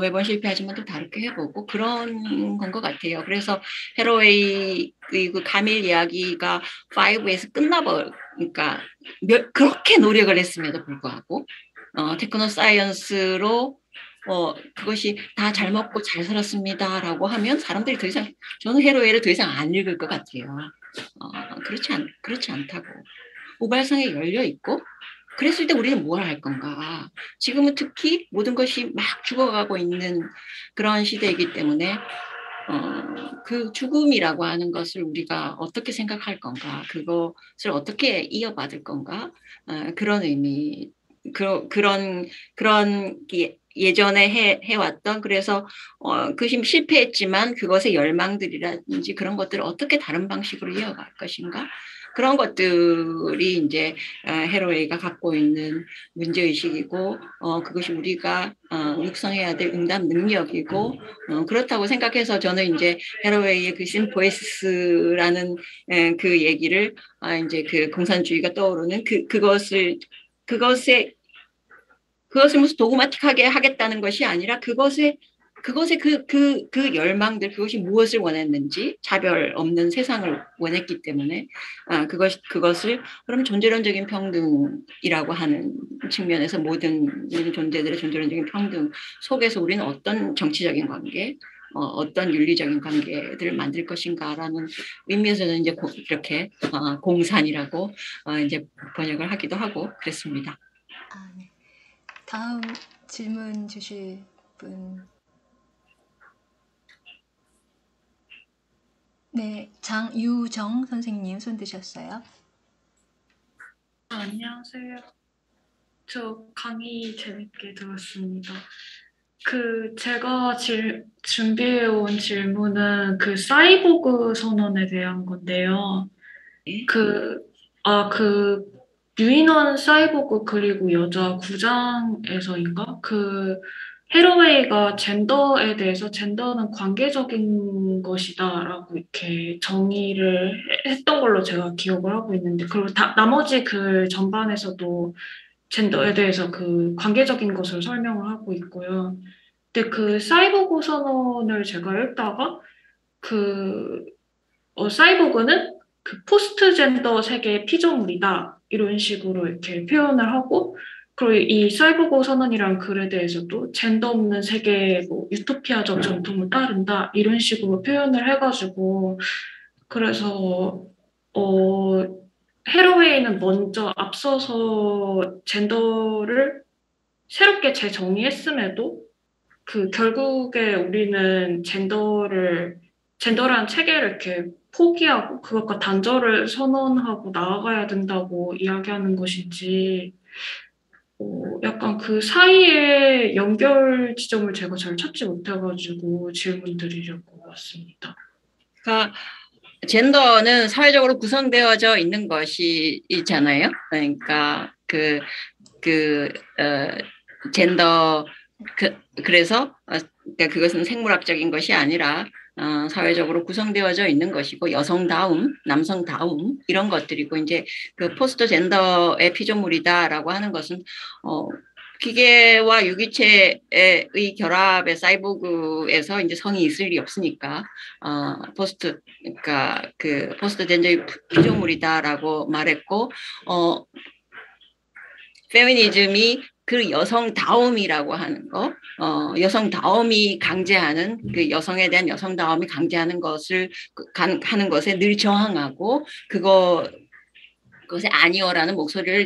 [SPEAKER 4] 매번 실패하지만 또 다르게 해보고 그런 건 것 같아요. 그래서 헤러웨이 그 가밀 이야기가 5에서 끝나버리니까 그렇게 노력을 했음에도 불구하고 테크노 사이언스로 그것이 다 잘 먹고 잘 살았습니다라고 하면 사람들이 더 이상 저는 해로웨이를 더 이상 안 읽을 것 같아요. 그렇지 않다고. 우발성에 열려 있고 그랬을 때 우리는 뭘 할 건가? 지금은 특히 모든 것이 막 죽어가고 있는 그런 시대이기 때문에 그 죽음이라고 하는 것을 우리가 어떻게 생각할 건가? 그것을 어떻게 이어받을 건가? 그런 의미, 그런 예전에 해왔던 그래서 그것이 실패했지만 그것의 열망들이라든지 그런 것들을 어떻게 다른 방식으로 이어갈 것인가? 그런 것들이 이제 해로웨이가 갖고 있는 문제의식이고 그것이 우리가 육성해야 될 응답 능력이고 그렇다고 생각해서 저는 이제 해로웨이의 그 심포에시스라는 그 얘기를 이제 그 공산주의가 떠오르는 그것을 무슨 도그마틱하게 하겠다는 것이 아니라 그것의 그 열망들, 그것이 무엇을 원했는지 차별 없는 세상을 원했기 때문에 그것을 그럼 존재론적인 평등이라고 하는 측면에서 모든 존재들의 존재론적인 평등 속에서 우리는 어떤 정치적인 관계, 어떤 윤리적인 관계들을 만들 것인가라는 의미에서는 이제 이렇게 공산이라고 이제 번역을 하기도 하고 그랬습니다.
[SPEAKER 1] 네. 다음 질문 주실 분. 네, 장유정 선생님 손 드셨어요.
[SPEAKER 8] 안녕하세요. 저 강의 재밌게 들었습니다. 제가 준비해온 질문은 사이보그 선언에 대한 건데요. 유인원 사이보그 그리고 여자 9장에서인가? 해로웨이가 젠더에 대해서 젠더는 관계적인 것이다라고 이렇게 정의를 했던 걸로 제가 기억을 하고 있는데, 그리고 나머지 전반에서도 젠더에 대해서 관계적인 것을 설명을 하고 있고요. 근데 사이보그 선언을 제가 읽다가 사이보그는 포스트 젠더 세계의 피조물이다 이런 식으로 이렇게 표현을 하고, 그리고 이 사이보그 선언이란 글에 대해서도 젠더 없는 세계의 유토피아적 전통을 따른다 이런 식으로 표현을 해가지고, 그래서 해로웨이는 먼저 앞서서 젠더를 새롭게 재정의했음에도 결국에 우리는 젠더라는 체계를 이렇게 포기하고 그것과 단절을 선언하고 나아가야 된다고 이야기하는 것인지, 약간 그 사이의 연결 지점을 제가 잘 찾지 못해가지고 질문 드리려고 왔습니다.
[SPEAKER 4] 그러니까 젠더는 사회적으로 구성되어져 있는 것이 있잖아요. 그러니까 젠더 그래서 그러니까 그것은 생물학적인 것이 아니라 사회적으로 구성되어져 있는 것이고 여성다움, 남성다움 이런 것들이고 이제 포스트 젠더의 피조물이다라고 하는 것은 기계와 유기체의 결합의 사이보그에서 이제 성이 있을 일이 없으니까 그러니까 포스트 젠더의 피조물이다라고 말했고 페미니즘이 여성다움이라고 하는 거, 여성다움이 강제하는 여성에 대한 여성다움이 강제하는 것을 하는 것에 늘 저항하고 그것에 아니오라는 목소리를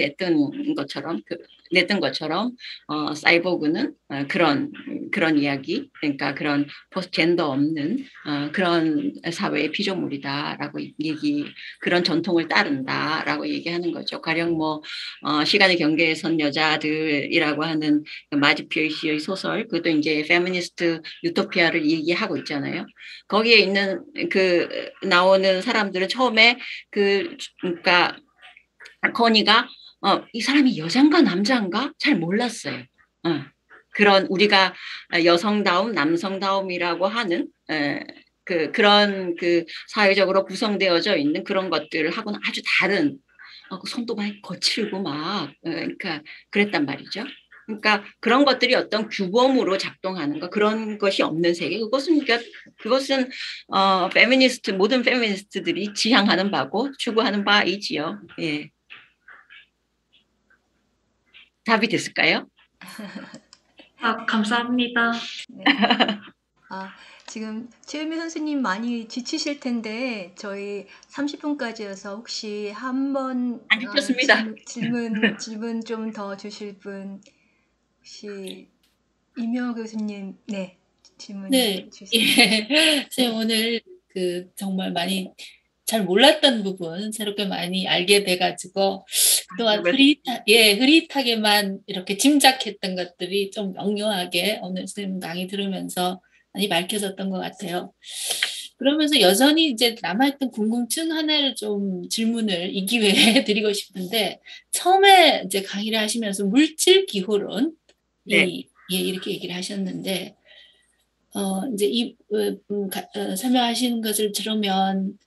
[SPEAKER 4] 냈던 것처럼 사이보그는 그런 이야기, 그러니까 그런 포스트 젠더 없는 그런 사회의 피조물이다라고 그런 전통을 따른다라고 얘기하는 거죠. 가령 시간의 경계에 선 여자들이라고 하는 마지피어 씨의 소설, 그것도 이제 페미니스트 유토피아를 얘기하고 있잖아요. 거기에 있는 나오는 사람들은 처음에 그러니까 코니가 이 사람이 여잔가 남자인가 잘 몰랐어요. 그런 우리가 여성다움, 남성다움이라고 하는 그런 사회적으로 구성되어져 있는 그런 것들하고는 아주 다른 손도 많이 거칠고 그러니까 그랬단 말이죠. 그러니까 그런 것들이 어떤 규범으로 작동하는 거 그런 것이 없는 세계 그것은 모든 페미니스트들이 지향하는 바고 추구하는 바이지요. 예. 답이 됐을까요?
[SPEAKER 8] 감사합니다.
[SPEAKER 1] 네. 지금 최은미 선생님 많이 지치실 텐데 저희 30분까지여서 혹시 한번
[SPEAKER 4] 안 지쳤습니다.
[SPEAKER 1] 질문 좀 더 주실 분 혹시 이명호 교수님 질문 주시죠.
[SPEAKER 3] 선생님 오늘 정말 많이 잘 몰랐던 부분 새롭게 많이 알게 돼가지고 또한 흐릿하게만 이렇게 짐작했던 것들이 좀 명료하게 오늘 선생님 강의 들으면서 많이 밝혀졌던 것 같아요. 그러면서 여전히 이제 남아있던 궁금증 하나를 좀 질문을 이 기회에 드리고 싶은데 처음에 이제 강의를 하시면서 물질 기호론 이렇게 얘기를 하셨는데 이제 설명하시는 것을 들으면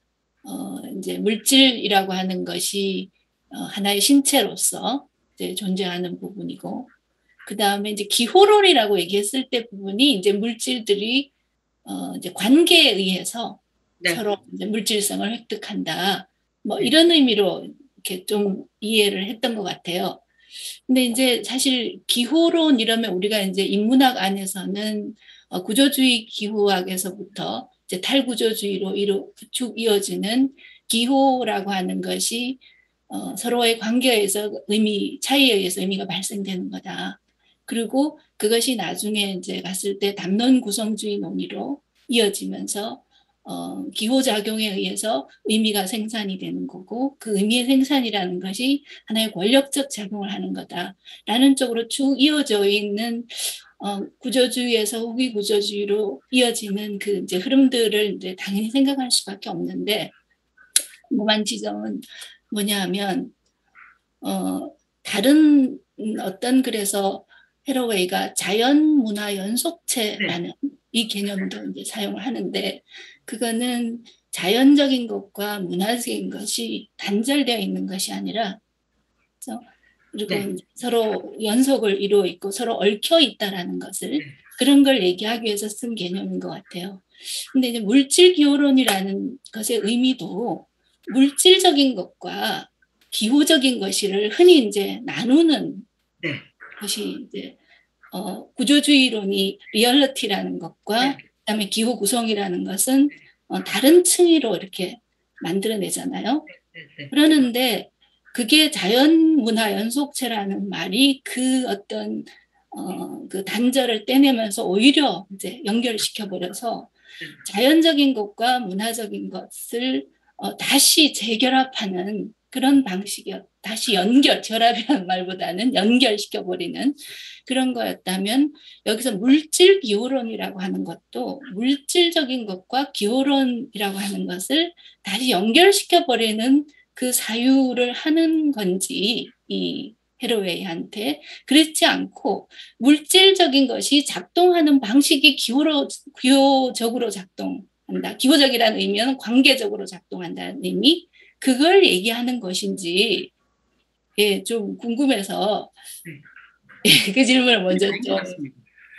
[SPEAKER 3] 이제 물질이라고 하는 것이 하나의 신체로서 이제 존재하는 부분이고, 그 다음에 이제 기호론이라고 얘기했을 때 부분이 이제 물질들이 이제 관계에 의해서 서로 이제 물질성을 획득한다. 뭐 이런 의미로 이렇게 좀 이해를 했던 것 같아요. 근데 이제 사실 기호론 이러면 우리가 이제 인문학 안에서는 구조주의 기호학에서부터 이제 탈구조주의로 쭉 이어지는 기호라고 하는 것이 서로의 관계에 의해서 차이에 의해서 의미가 발생되는 거다. 그리고 그것이 나중에 이제 갔을 때 담론 구성주의 논의로 이어지면서 기호작용에 의해서 의미가 생산이 되는 거고 그 의미의 생산이라는 것이 하나의 권력적 작용을 하는 거다라는 쪽으로 쭉 이어져 있는 구조주의에서 후기 구조주의로 이어지는 그 이제 흐름들을 이제 당연히 생각할 수밖에 없는데 궁금한 지점은 뭐냐 하면 다른 어떤 그래서 헤러웨이가 자연문화 연속체라는 이 개념도 이제 사용을 하는데 그거는 자연적인 것과 문화적인 것이 단절되어 있는 것이 아니라 그리고 서로 연속을 이루어 있고 서로 얽혀 있다라는 것을 그런 걸 얘기하기 위해서 쓴 개념인 것 같아요. 근데 이제 물질 기호론이라는 것의 의미도 물질적인 것과 기호적인 것을 흔히 이제 나누는 것이 이제 구조주의론이 리얼리티라는 것과 그다음에 기호 구성이라는 것은 다른 층위로 이렇게 만들어내잖아요. 그러는데 그게 자연문화 연속체라는 말이 그 어떤 그 단절을 떼내면서 오히려 이제 연결시켜 버려서 자연적인 것과 문화적인 것을 다시 재결합하는 그런 방식이었. 다시 결합이라는 말보다는 연결시켜버리는 그런 거였다면 여기서 물질 기호론이라고 하는 것도 물질적인 것과 기호론이라고 하는 것을 다시 연결시켜버리는 그 사유를 하는 건지 이 헤러웨이한테 그렇지 않고 물질적인 것이 작동하는 방식이 기호적으로 작동한다. 기호적이라는 의미는 관계적으로 작동한다는 의미 그걸 얘기하는 것인지 좀 궁금해서 그 질문을 먼저 좀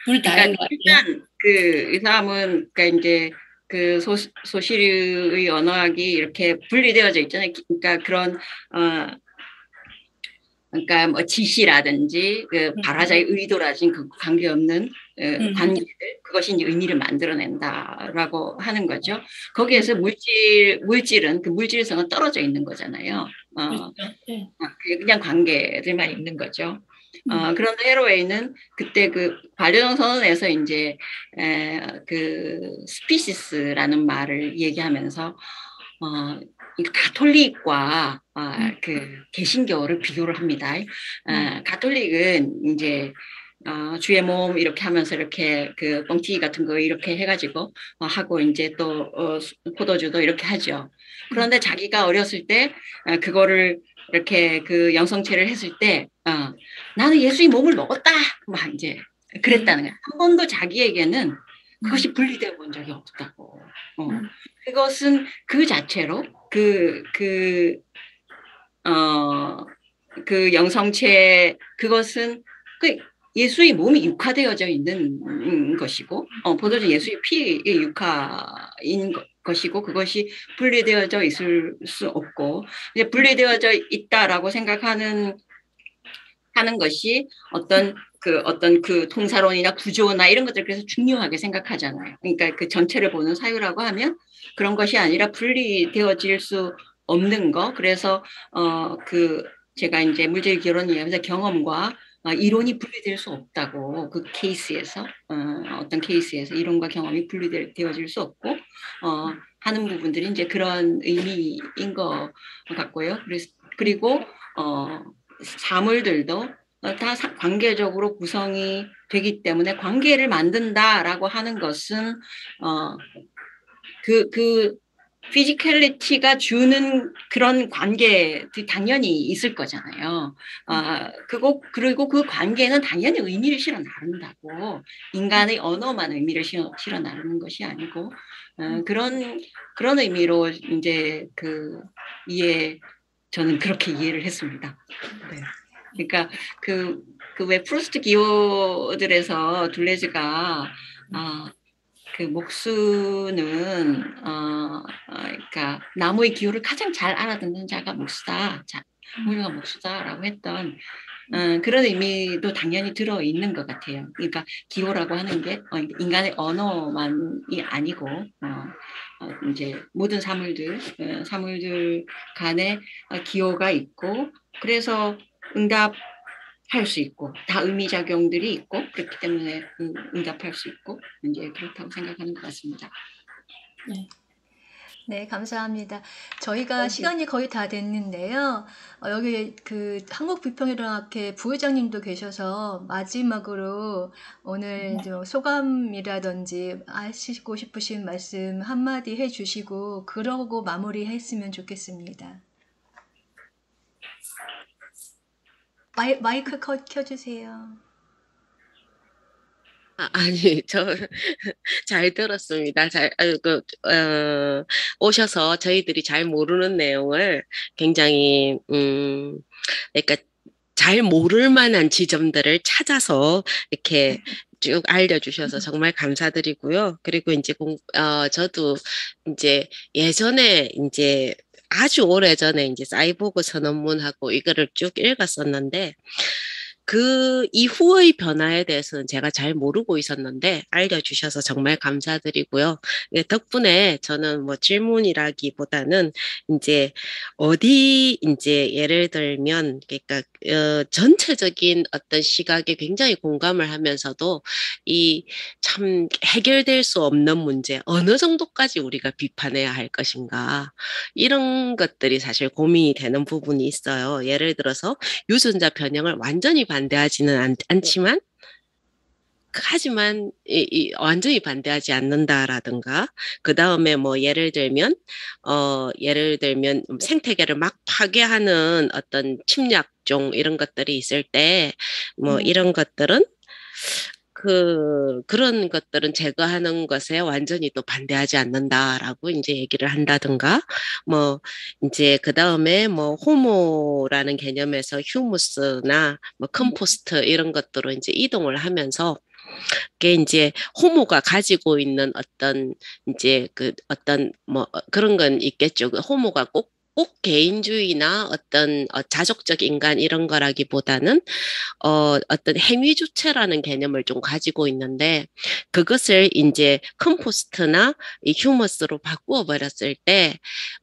[SPEAKER 3] 불다른 것 같아요.
[SPEAKER 4] 일단 이 사람은 그러니까 이제 그 소시류의 언어학이 이렇게 분리되어져 있잖아요. 그러니까 그런 그러니까 뭐 지시라든지 그 발화자의 의도라든지 그 관계없는 관계들 그것이 이제 의미를 만들어낸다라고 하는 거죠. 거기에서 물질은 그 물질성은 떨어져 있는 거잖아요. 그냥 관계들만 있는 거죠. 그런데 헤러웨이는 그때 그 반려동 선언에서 이제 그 스피시스라는 말을 얘기하면서 이 가톨릭과 그 개신교를 비교를 합니다. 가톨릭은 이제 주의 몸 이렇게 하면서 이렇게 그 뻥튀기 같은 거 이렇게 해가지고 하고 이제 또 포도주도 이렇게 하죠. 그런데 자기가 어렸을 때 그거를 이렇게 그 영성체를 했을 때 나는 예수의 몸을 먹었다 막 이제 그랬다는 거야. 한 번도 자기에게는 그것이 분리되어 본 적이 없다고. 그것은 그 자체로 그 영성체 그것은 그 예수의 몸이 육화되어져 있는 것이고 포도주 예수의 피의 육화인 것이고 그것이 분리되어져 있을 수 없고 이제 분리되어져 있다라고 생각하는 하는 것이 어떤 그 통사론이나 구조나 이런 것들 그래서 중요하게 생각하잖아요. 그러니까 그 전체를 보는 사유라고 하면 그런 것이 아니라 분리되어질 수 없는 거. 그래서 제가 이제 물질 결혼 이야기하면서 경험과 이론이 분리될 수 없다고 그 케이스에서 어떤 케이스에서 이론과 경험이 분리되어질 수 없고 하는 부분들이 이제 그런 의미인 것 같고요. 그리고 사물들도 다 관계적으로 구성이 되기 때문에 관계를 만든다라고 하는 것은 그 피지컬리티가 주는 그런 관계들이 당연히 있을 거잖아요. 그리고 그 관계는 당연히 의미를 실어 나른다고 인간의 언어만 의미를 실어 나르는 것이 아니고 그런 의미로 이제 저는 그렇게 이해를 했습니다. 네. 그러니까 왜 프루스트 기호들에서 둘레즈가 그 목수는 그러니까 나무의 기호를 가장 잘 알아듣는 자가 목수다. 우리가 목수다라고 했던 그런 의미도 당연히 들어 있는 것 같아요. 그러니까 기호라고 하는 게 인간의 언어만이 아니고 이제 모든 사물들 간에 기호가 있고 그래서 응답할 수 있고 다 의미작용들이 있고 그렇기 때문에 응답할 수 있고 이제 그렇다고 생각하는 것 같습니다.
[SPEAKER 3] 네.
[SPEAKER 1] 네, 감사합니다. 저희가 시간이 거의 다 됐는데요. 여기 그 한국비평일학회 부회장님도 계셔서 마지막으로 오늘 이제 소감이라든지 하시고 싶으신 말씀 한마디 해주시고 그러고 마무리했으면 좋겠습니다. 마이크 켜주세요.
[SPEAKER 9] 아니, 잘 들었습니다. 오셔서 저희들이 잘 모르는 내용을 굉장히, 그러니까 잘 모를 만한 지점들을 찾아서 이렇게 쭉 알려주셔서 정말 감사드리고요. 그리고 이제 저도 이제 예전에 이제 아주 오래전에 이제 사이보그 선언문하고 이거를 쭉 읽었었는데, 그 이후의 변화에 대해서는 제가 잘 모르고 있었는데 알려주셔서 정말 감사드리고요. 덕분에 저는 뭐 질문이라기보다는 이제 이제 예를 들면 그러니까 전체적인 어떤 시각에 굉장히 공감을 하면서도 이 참 해결될 수 없는 문제 어느 정도까지 우리가 비판해야 할 것인가 이런 것들이 사실 고민이 되는 부분이 있어요. 예를 들어서 유전자 변형을 완전히 반대하지는 않지만 하지만 완전히 반대하지 않는다라든가 그 다음에 뭐 예를 들면 생태계를 막 파괴하는 어떤 침략종 이런 것들이 있을 때 뭐 이런 것들은 그런 것들은 제거하는 것에 완전히 또 반대하지 않는다라고 이제 얘기를 한다든가, 뭐, 이제 그 다음에 뭐, 호모라는 개념에서 휴무스나 뭐, 컴포스트 이런 것들로 이제 이동을 하면서, 그게 이제 호모가 가지고 있는 어떤 이제 어떤 뭐 그런 건 있겠죠. 호모가 꼭 개인주의나 어떤 자족적 인간 이런 거라기보다는 어떤 행위 주체라는 개념을 좀 가지고 있는데 그것을 이제 컴포스트나 이 휴머스로 바꾸어 버렸을 때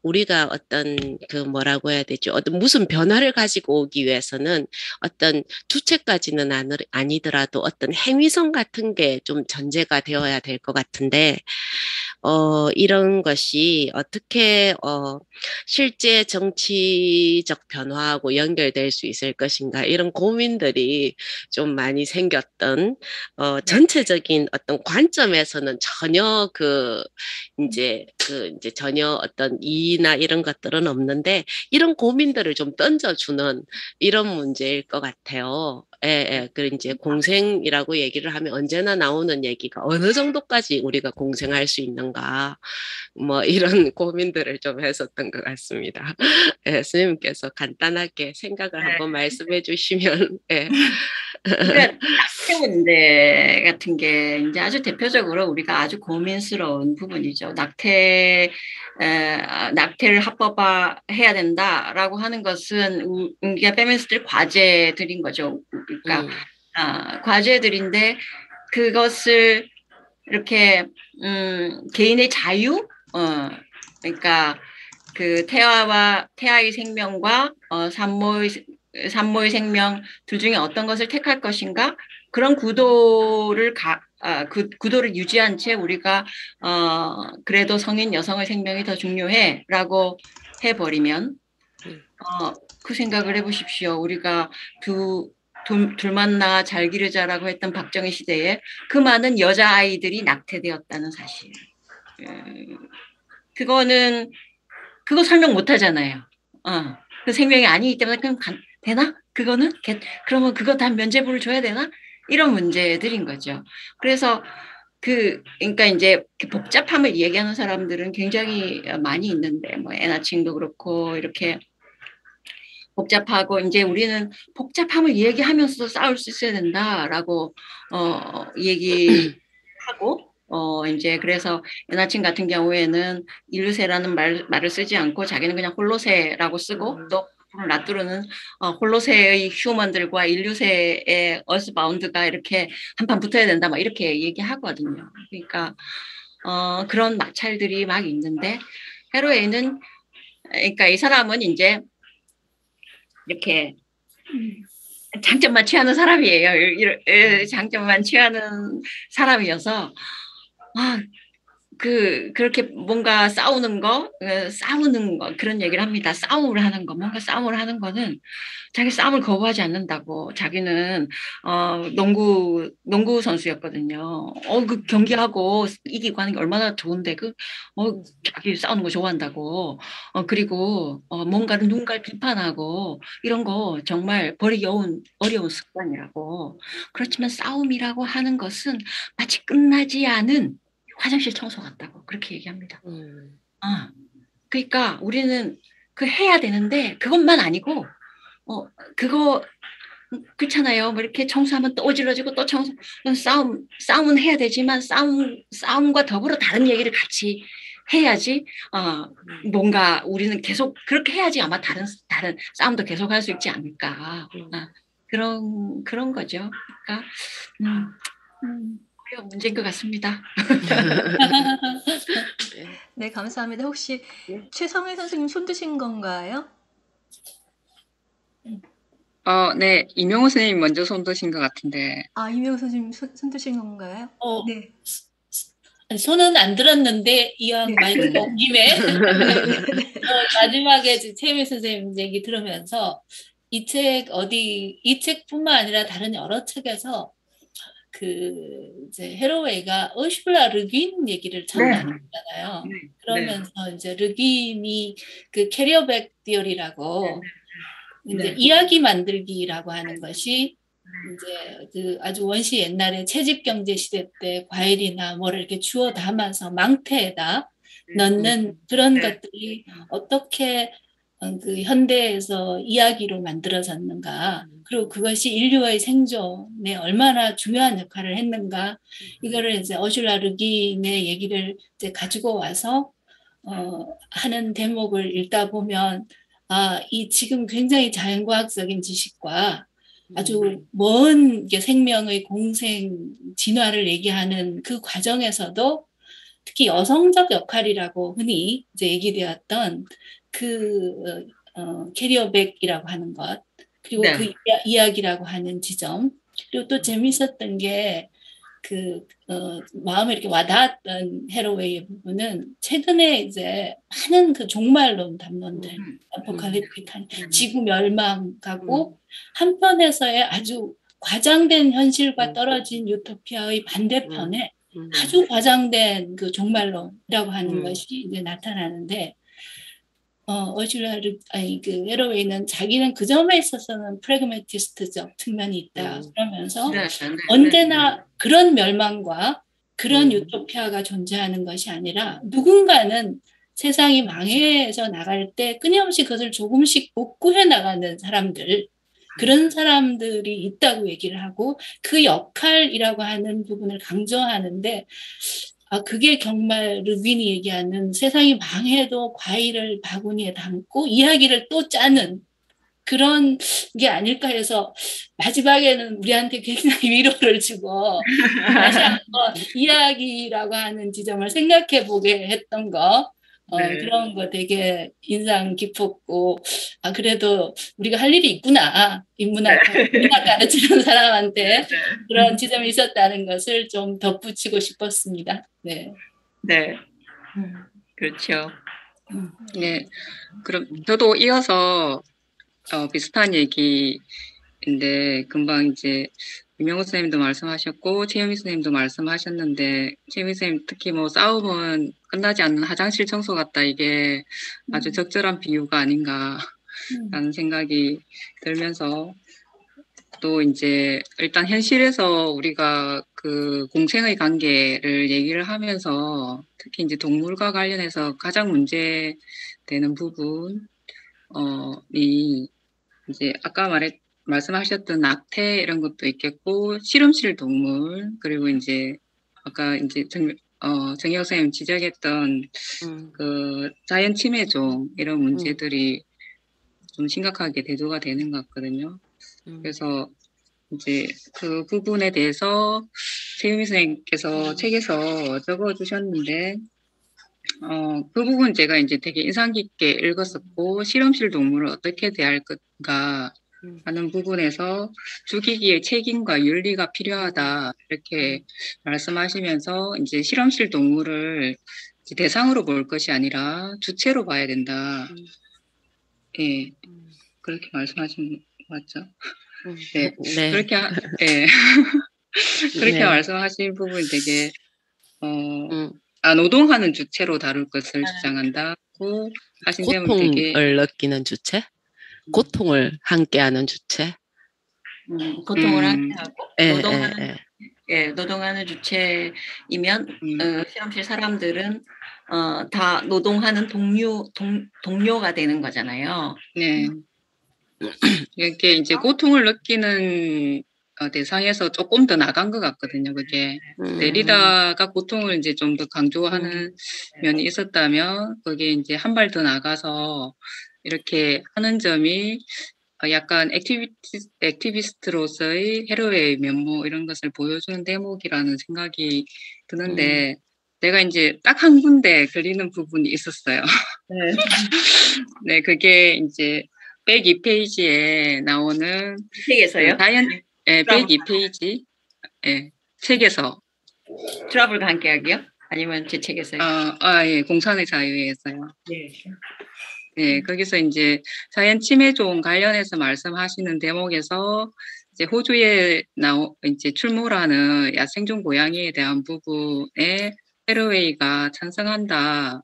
[SPEAKER 9] 우리가 어떤 뭐라고 해야 되죠? 어떤 무슨 변화를 가지고 오기 위해서는 어떤 주체까지는 아니더라도 어떤 행위성 같은 게 좀 전제가 되어야 될 것 같은데 이런 것이 어떻게 실제 정치적 변화하고 연결될 수 있을 것인가 이런 고민들이 좀 많이 생겼던 전체적인 어떤 관점에서는 전혀 이제 전혀 어떤 이의나 이런 것들은 없는데 이런 고민들을 좀 던져주는 이런 문제일 것 같아요. 그 이제 공생이라고 얘기를 하면 언제나 나오는 얘기가 어느 정도까지 우리가 공생할 수 있는가 뭐 이런 고민들을 좀 했었던 것 같습니다. 예, 선생님께서 간단하게 생각을 한번 말씀해 주시면
[SPEAKER 4] 그러니까 낙태 문제 같은 게 이제 아주 대표적으로 우리가 아주 고민스러운 부분이죠. 낙태를 합법화해야 된다라고 하는 것은 우리가 페미니스트들 과제들인 거죠. 그러니까 과제들인데 그것을 이렇게 개인의 자유, 그러니까 그 태아의 생명과 산모의 생명 둘 중에 어떤 것을 택할 것인가 그런 구도를 구도를 유지한 채 우리가 그래도 성인 여성의 생명이 더 중요해라고 해버리면 그 생각을 해보십시오. 우리가 둘 만나 잘 기르자라고 했던 박정희 시대에 그 많은 여자아이들이 낙태되었다는 사실. 그거 설명 못 하잖아요. 그 생명이 아니기 때문에 그럼 되나? 그거는? 그러면 그거 다 면죄부를 줘야 되나? 이런 문제들인 거죠. 그래서 그러니까 이제 복잡함을 얘기하는 사람들은 굉장히 많이 있는데, 뭐 애나칭도 그렇고, 이렇게 복잡하고, 이제 우리는 복잡함을 얘기하면서도 싸울 수 있어야 된다라고, 얘기하고, 이제 그래서 애나칭 같은 경우에는 인류세라는 말을 쓰지 않고 자기는 그냥 홀로세라고 쓰고 또 라뚜르는 홀로세의 휴먼들과 인류세의 어스바운드가 이렇게 한판 붙어야 된다 막 이렇게 얘기하거든요. 그러니까 그런 마찰들이 막 있는데 헤로웨이는 그러니까 이 사람은 이제 이렇게 장점만 취하는 사람이에요. 장점만 취하는 사람이어서 그렇게 뭔가 싸우는 거 그런 얘기를 합니다. 뭔가 싸움을 하는 거는 자기 싸움을 거부하지 않는다고. 자기는 농구 선수였거든요. 그 경기하고 이기고 하는 게 얼마나 좋은데 자기 싸우는 거 좋아한다고. 그리고 누군가를 비판하고 이런 거 정말 버리기 어려운 습관이라고. 그렇지만 싸움이라고 하는 것은 마치 끝나지 않은 화장실 청소 같다고 그렇게 얘기합니다. 그러니까 우리는 해야 되는데 그것만 아니고 그거 그렇잖아요. 뭐 이렇게 청소하면 또 어질러지고 또 싸움은 해야 되지만 싸움과 더불어 다른 얘기를 같이 해야지 뭔가 우리는 계속 그렇게 해야지 아마 다른 싸움도 계속 할 수 있지 않을까. 그런 거죠. 그러니까 문제인 것 같습니다.
[SPEAKER 1] 네, 감사합니다. 혹시 최성애 선생님 손 드신 건가요?
[SPEAKER 6] 네, 이명호 선생님 먼저 손 드신 것 같은데.
[SPEAKER 1] 이명호 선생님 손 드신 건가요? 네.
[SPEAKER 3] 손은 안 들었는데 이왕 마이크가 온 김에 마지막에 최미 선생님 얘기 들으면서 이 책뿐만 아니라 다른 여러 책에서 이제 헤로웨이가 어슐라 르귄 얘기를 참 많이 했잖아요. 그러면서 이제 르귄이 캐리어백 디어리라고 이제 이야기 만들기라고 하는 것이 이제 아주 원시 옛날에 채집 경제 시대 때 과일이나 뭐를 이렇게 주워 담아서 망태에다 넣는 그런 것들이 어떻게 현대에서 이야기로 만들어졌는가, 그리고 그것이 인류의 생존에 얼마나 중요한 역할을 했는가, 이거를 이제 어슐라 르긴의 얘기를 이제 가지고 와서 하는 대목을 읽다 보면 이 지금 굉장히 자연과학적인 지식과 아주 먼 생명의 공생 진화를 얘기하는 그 과정에서도 특히 여성적 역할이라고 흔히 이제 얘기되었던 캐리어백이라고 하는 것, 그리고 그 이야기라고 하는 지점, 그리고 또 재밌었던 게 마음에 이렇게 와닿았던 헤로웨이의 부분은 최근에 이제 많은 종말론 담론들, 아포칼립틱한 지구 멸망하고 한편에서의 아주 과장된 현실과 떨어진 유토피아의 반대편에 아주 과장된 종말론이라고 하는 것이 이제 나타나는데, 헤로웨이는 자기는 그 점에 있어서는 프래그매티스트적 측면이 있다 그러면서 언제나 그런 멸망과 그런 유토피아가 존재하는 것이 아니라 누군가는 세상이 망해져 나갈 때 끊임없이 그것을 조금씩 복구해 나가는 사람들, 그런 사람들이 있다고 얘기를 하고 그 역할이라고 하는 부분을 강조하는데 그게 정말 르빈이 얘기하는 세상이 망해도 과일을 바구니에 담고 이야기를 또 짜는 그런 게 아닐까 해서 마지막에는 우리한테 굉장히 위로를 주고 다시 한번 이야기라고 하는 지점을 생각해 보게 했던 거
[SPEAKER 4] 네.
[SPEAKER 3] 그런 거 되게 인상 깊었고 그래도 우리가 할 일이 있구나 인문학 가르치는 사람한테 그런 지점이 있었다는 것을 좀 덧붙이고 싶었습니다. 네.
[SPEAKER 4] 네. 그렇죠.
[SPEAKER 6] 네. 그럼 저도 이어서 비슷한 얘기인데 금방 이제 유명호 선생님도 말씀하셨고 최유미 선생님도 말씀하셨는데 최유미 선생님 특히 뭐 싸움은 끝나지 않는 화장실 청소 같다 이게 아주 적절한 비유가 아닌가라는 생각이 들면서 또 이제 일단 현실에서 우리가 그 공생의 관계를 얘기를 하면서 특히 이제 동물과 관련해서 가장 문제되는 부분이 이제 아까 말씀하셨던 낙태 이런 것도 있겠고 실험실 동물 그리고 이제 아까 이제 정혁 선생님 지적했던 그 자연 침해종 이런 문제들이 좀 심각하게 대두가 되는 것 같거든요. 그래서 이제 그 부분에 대해서 최유미 선생님께서 책에서 적어주셨는데 그 부분 제가 이제 되게 인상 깊게 읽었었고 실험실 동물을 어떻게 대할 건가 하는 부분에서 죽이기에 책임과 윤리가 필요하다 이렇게 말씀하시면서 이제 실험실 동물을 이제 대상으로 볼 것이 아니라 주체로 봐야 된다. 예, 그렇게 말씀하신 거 맞죠? 네,
[SPEAKER 9] 네.
[SPEAKER 6] 그렇게 예. 그렇게
[SPEAKER 9] 네.
[SPEAKER 6] 말씀하신 부분이 되게 노동하는 주체로 다룰 것을 주장한다고 하신 점은 되게
[SPEAKER 9] 고통을 느끼는 주체? 고통을 함께하는 주체?
[SPEAKER 4] 고통을 함께하고
[SPEAKER 9] 예,
[SPEAKER 4] 노동하는 주체이면 실험실 사람들은 다 노동하는 동료가 되는 거잖아요.
[SPEAKER 6] 네. 이렇게 이제 고통을 느끼는 대상에서 조금 더 나간 것 같거든요. 그게 데리다가 고통을 이제 좀 더 강조하는 면이 있었다면 그게 이제 한 발 더 나가서 이렇게 하는 점이 약간 액티비스트로서의 헤로의 면모 이런 것을 보여주는 대목이라는 생각이 드는데 내가 이제 딱 한 군데 걸리는 부분이 있었어요.
[SPEAKER 4] 네.
[SPEAKER 6] 네, 그게 이제 102페이지에 나오는
[SPEAKER 4] 책에서요?
[SPEAKER 6] 네, 102페이지 책에서
[SPEAKER 4] 트러블과 함께하기요? 아니면 제 책에서요?
[SPEAKER 6] 예, 공산의 자유에서요.
[SPEAKER 4] 네.
[SPEAKER 6] 네, 거기서 이제 자연 침해종 관련해서 말씀하시는 대목에서 이제 호주에 이제 출몰하는 야생종 고양이에 대한 부분에 헤러웨이가 찬성한다.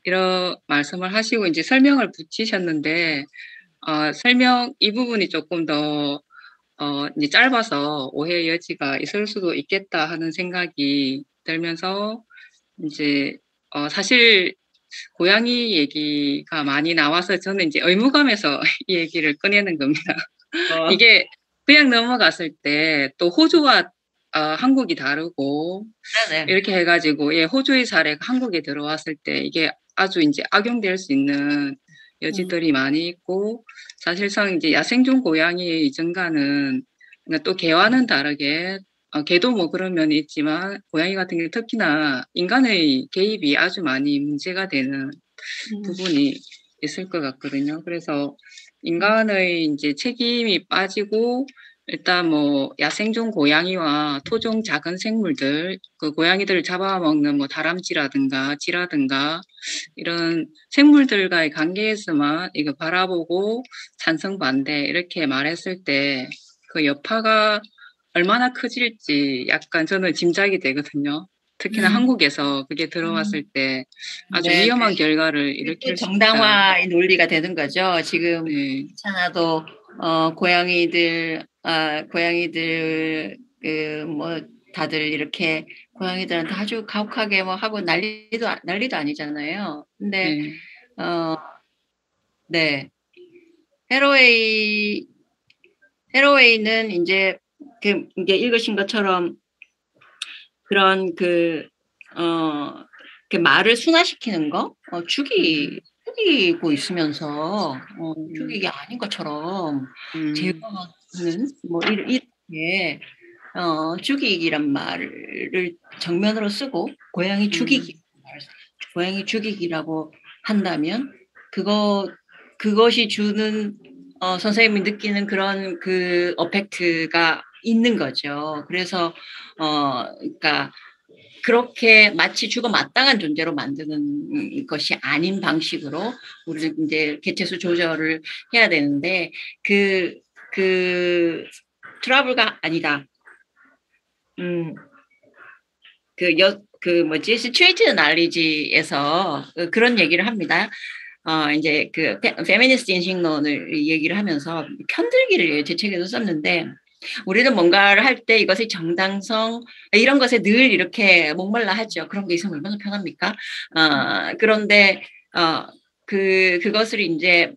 [SPEAKER 6] 이런 말씀을 하시고 이제 설명을 붙이셨는데 이 부분이 조금 더 이제 짧아서 오해 여지가 있을 수도 있겠다 하는 생각이 들면서 이제 사실 고양이 얘기가 많이 나와서 저는 이제 의무감에서 이 얘기를 꺼내는 겁니다. 이게 그냥 넘어갔을 때 또 호주와 한국이 다르고
[SPEAKER 4] 네네.
[SPEAKER 6] 이렇게 해가지고 호주의 사례가 한국에 들어왔을 때 이게 아주 이제 악용될 수 있는 여지들이 많이 있고 사실상 이제 야생종 고양이의 증가는 또 개와는 다르게 개도 뭐 그런 면이 있지만 고양이 같은 경우 특히나 인간의 개입이 아주 많이 문제가 되는 부분이 있을 것 같거든요. 그래서 인간의 이제 책임이 빠지고 일단 뭐 야생종 고양이와 토종 작은 생물들, 그 고양이들을 잡아먹는 뭐 다람쥐라든가 쥐라든가 이런 생물들과의 관계에서만 이거 바라보고 찬성 반대 이렇게 말했을 때 그 여파가 얼마나 커질지 약간 저는 짐작이 되거든요. 특히나 한국에서 그게 들어왔을 때 아주
[SPEAKER 4] 네,
[SPEAKER 6] 위험한 결과를 일으킬 수 있다.
[SPEAKER 4] 정당화의 논리가 되는 거죠. 지금 괜찮아도 고양이들 뭐 다들 이렇게 고양이들한테 아주 가혹하게 뭐 하고 난리도 아니잖아요. 근데 네. 헤로웨이 헤로웨이는 이제 이제 읽으신 것처럼 그런 그 말을 순화시키는 거, 죽이고 있으면서 죽이기 아닌 것처럼 제거하는 뭐 이렇게 죽이기란 말을 정면으로 쓰고 고양이 죽이기라고 한다면 그것이 주는 선생님이 느끼는 그런 그 어펙트가 있는 거죠. 그래서 그러니까 그렇게 마치 죽어 마땅한 존재로 만드는 것이 아닌 방식으로 우리는 이제 개체수 조절을 해야 되는데 그 트러블가 아니다. 시츄에이티드 날리지에서 그런 얘기를 합니다. 이제 그 페미니스트 인식론을 얘기를 하면서 편들기를 제 책에도 썼는데 우리는 뭔가를 할 때 이것의 정당성 이런 것에 늘 이렇게 목말라 하죠. 그런 게 있으면 얼마나 편합니까? 그런데 그것을 이제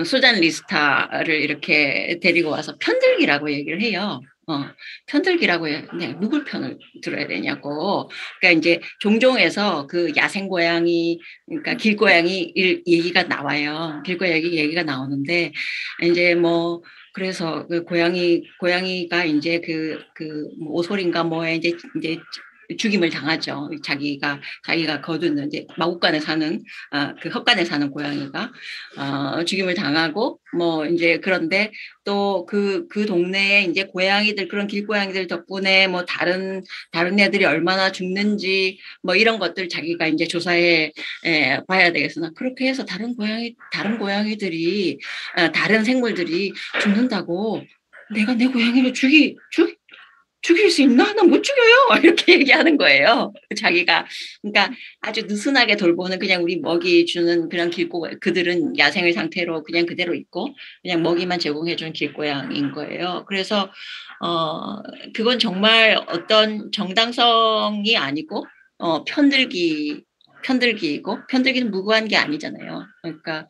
[SPEAKER 4] 수잔 리스타를 이렇게 데리고 와서 편들기라고 얘기를 해요. 편들기라고 해요. 네, 누굴 편을 들어야 되냐고. 그러니까 이제 종종에서 그 야생 고양이, 그러니까 길고양이 얘기가 나와요. 길고양이 얘기가 나오는데 이제 뭐 그래서 그 고양이가 이제 뭐 오솔인가 뭐에 이제 죽임을 당하죠. 자기가 거두는 이제 마국간에 사는 그 헛간에 사는 고양이가 죽임을 당하고 뭐 이제 그런데 또 그 동네에 이제 고양이들 그런 길고양이들 덕분에 뭐 다른 애들이 얼마나 죽는지 뭐 이런 것들 자기가 이제 조사해 봐야 되겠으나 그렇게 해서 다른 고양이들이 다른 생물들이 죽는다고 내가 내 고양이를 죽일 수 있나? 나 못 죽여요. 이렇게 얘기하는 거예요. 자기가. 그러니까 아주 느슨하게 돌보는 그냥 우리 먹이 주는 그런 그들은 야생의 상태로 그냥 그대로 있고 그냥 먹이만 제공해주는 길고양이인 거예요. 그래서 그건 정말 어떤 정당성이 아니고 편들기이고 편들기는 무고한 게 아니잖아요. 그러니까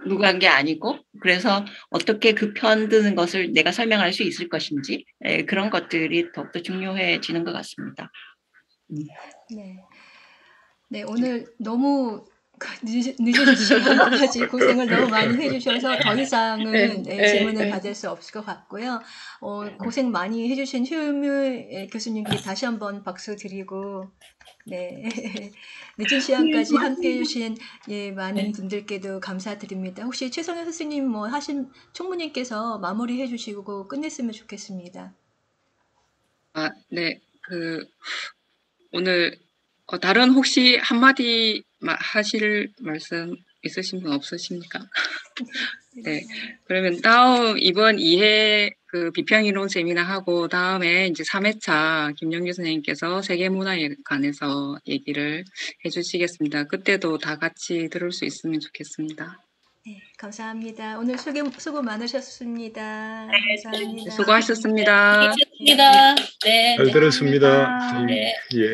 [SPEAKER 4] 무고한 게 아니고 그래서 어떻게 그 편드는 것을 내가 설명할 수 있을 것인지 그런 것들이 더욱더 중요해지는 것 같습니다.
[SPEAKER 1] 네, 오늘 너무 늦은 시간까지 고생을 너무 많이 해주셔서 더 이상은 질문을 받을 수 없을 것 같고요. 고생 많이 해주신 휴무 교수님께 다시 한번 박수 드리고 네, 늦은 시간까지 함께 해주신 많은 분들께도 감사드립니다. 혹시 최성현 선생님 뭐 총무님께서 마무리해 주시고 끝냈으면 좋겠습니다.
[SPEAKER 6] 네, 오늘 다른 혹시 한마디 하실 말씀 있으신 분 없으십니까? 네, 그러면 이번 2회 그 비평이론 세미나 하고 다음에 이제 3회차 김영규 선생님께서 세계문화에 관해서 얘기를 해주시겠습니다. 그때도 다 같이 들을 수 있으면 좋겠습니다.
[SPEAKER 1] 네, 감사합니다. 오늘 수고 많으셨습니다. 감사합니다.
[SPEAKER 6] 수고하셨습니다.
[SPEAKER 3] 수고하셨습니다. 네.
[SPEAKER 2] 잘 들었습니다.
[SPEAKER 3] 네.
[SPEAKER 2] 예.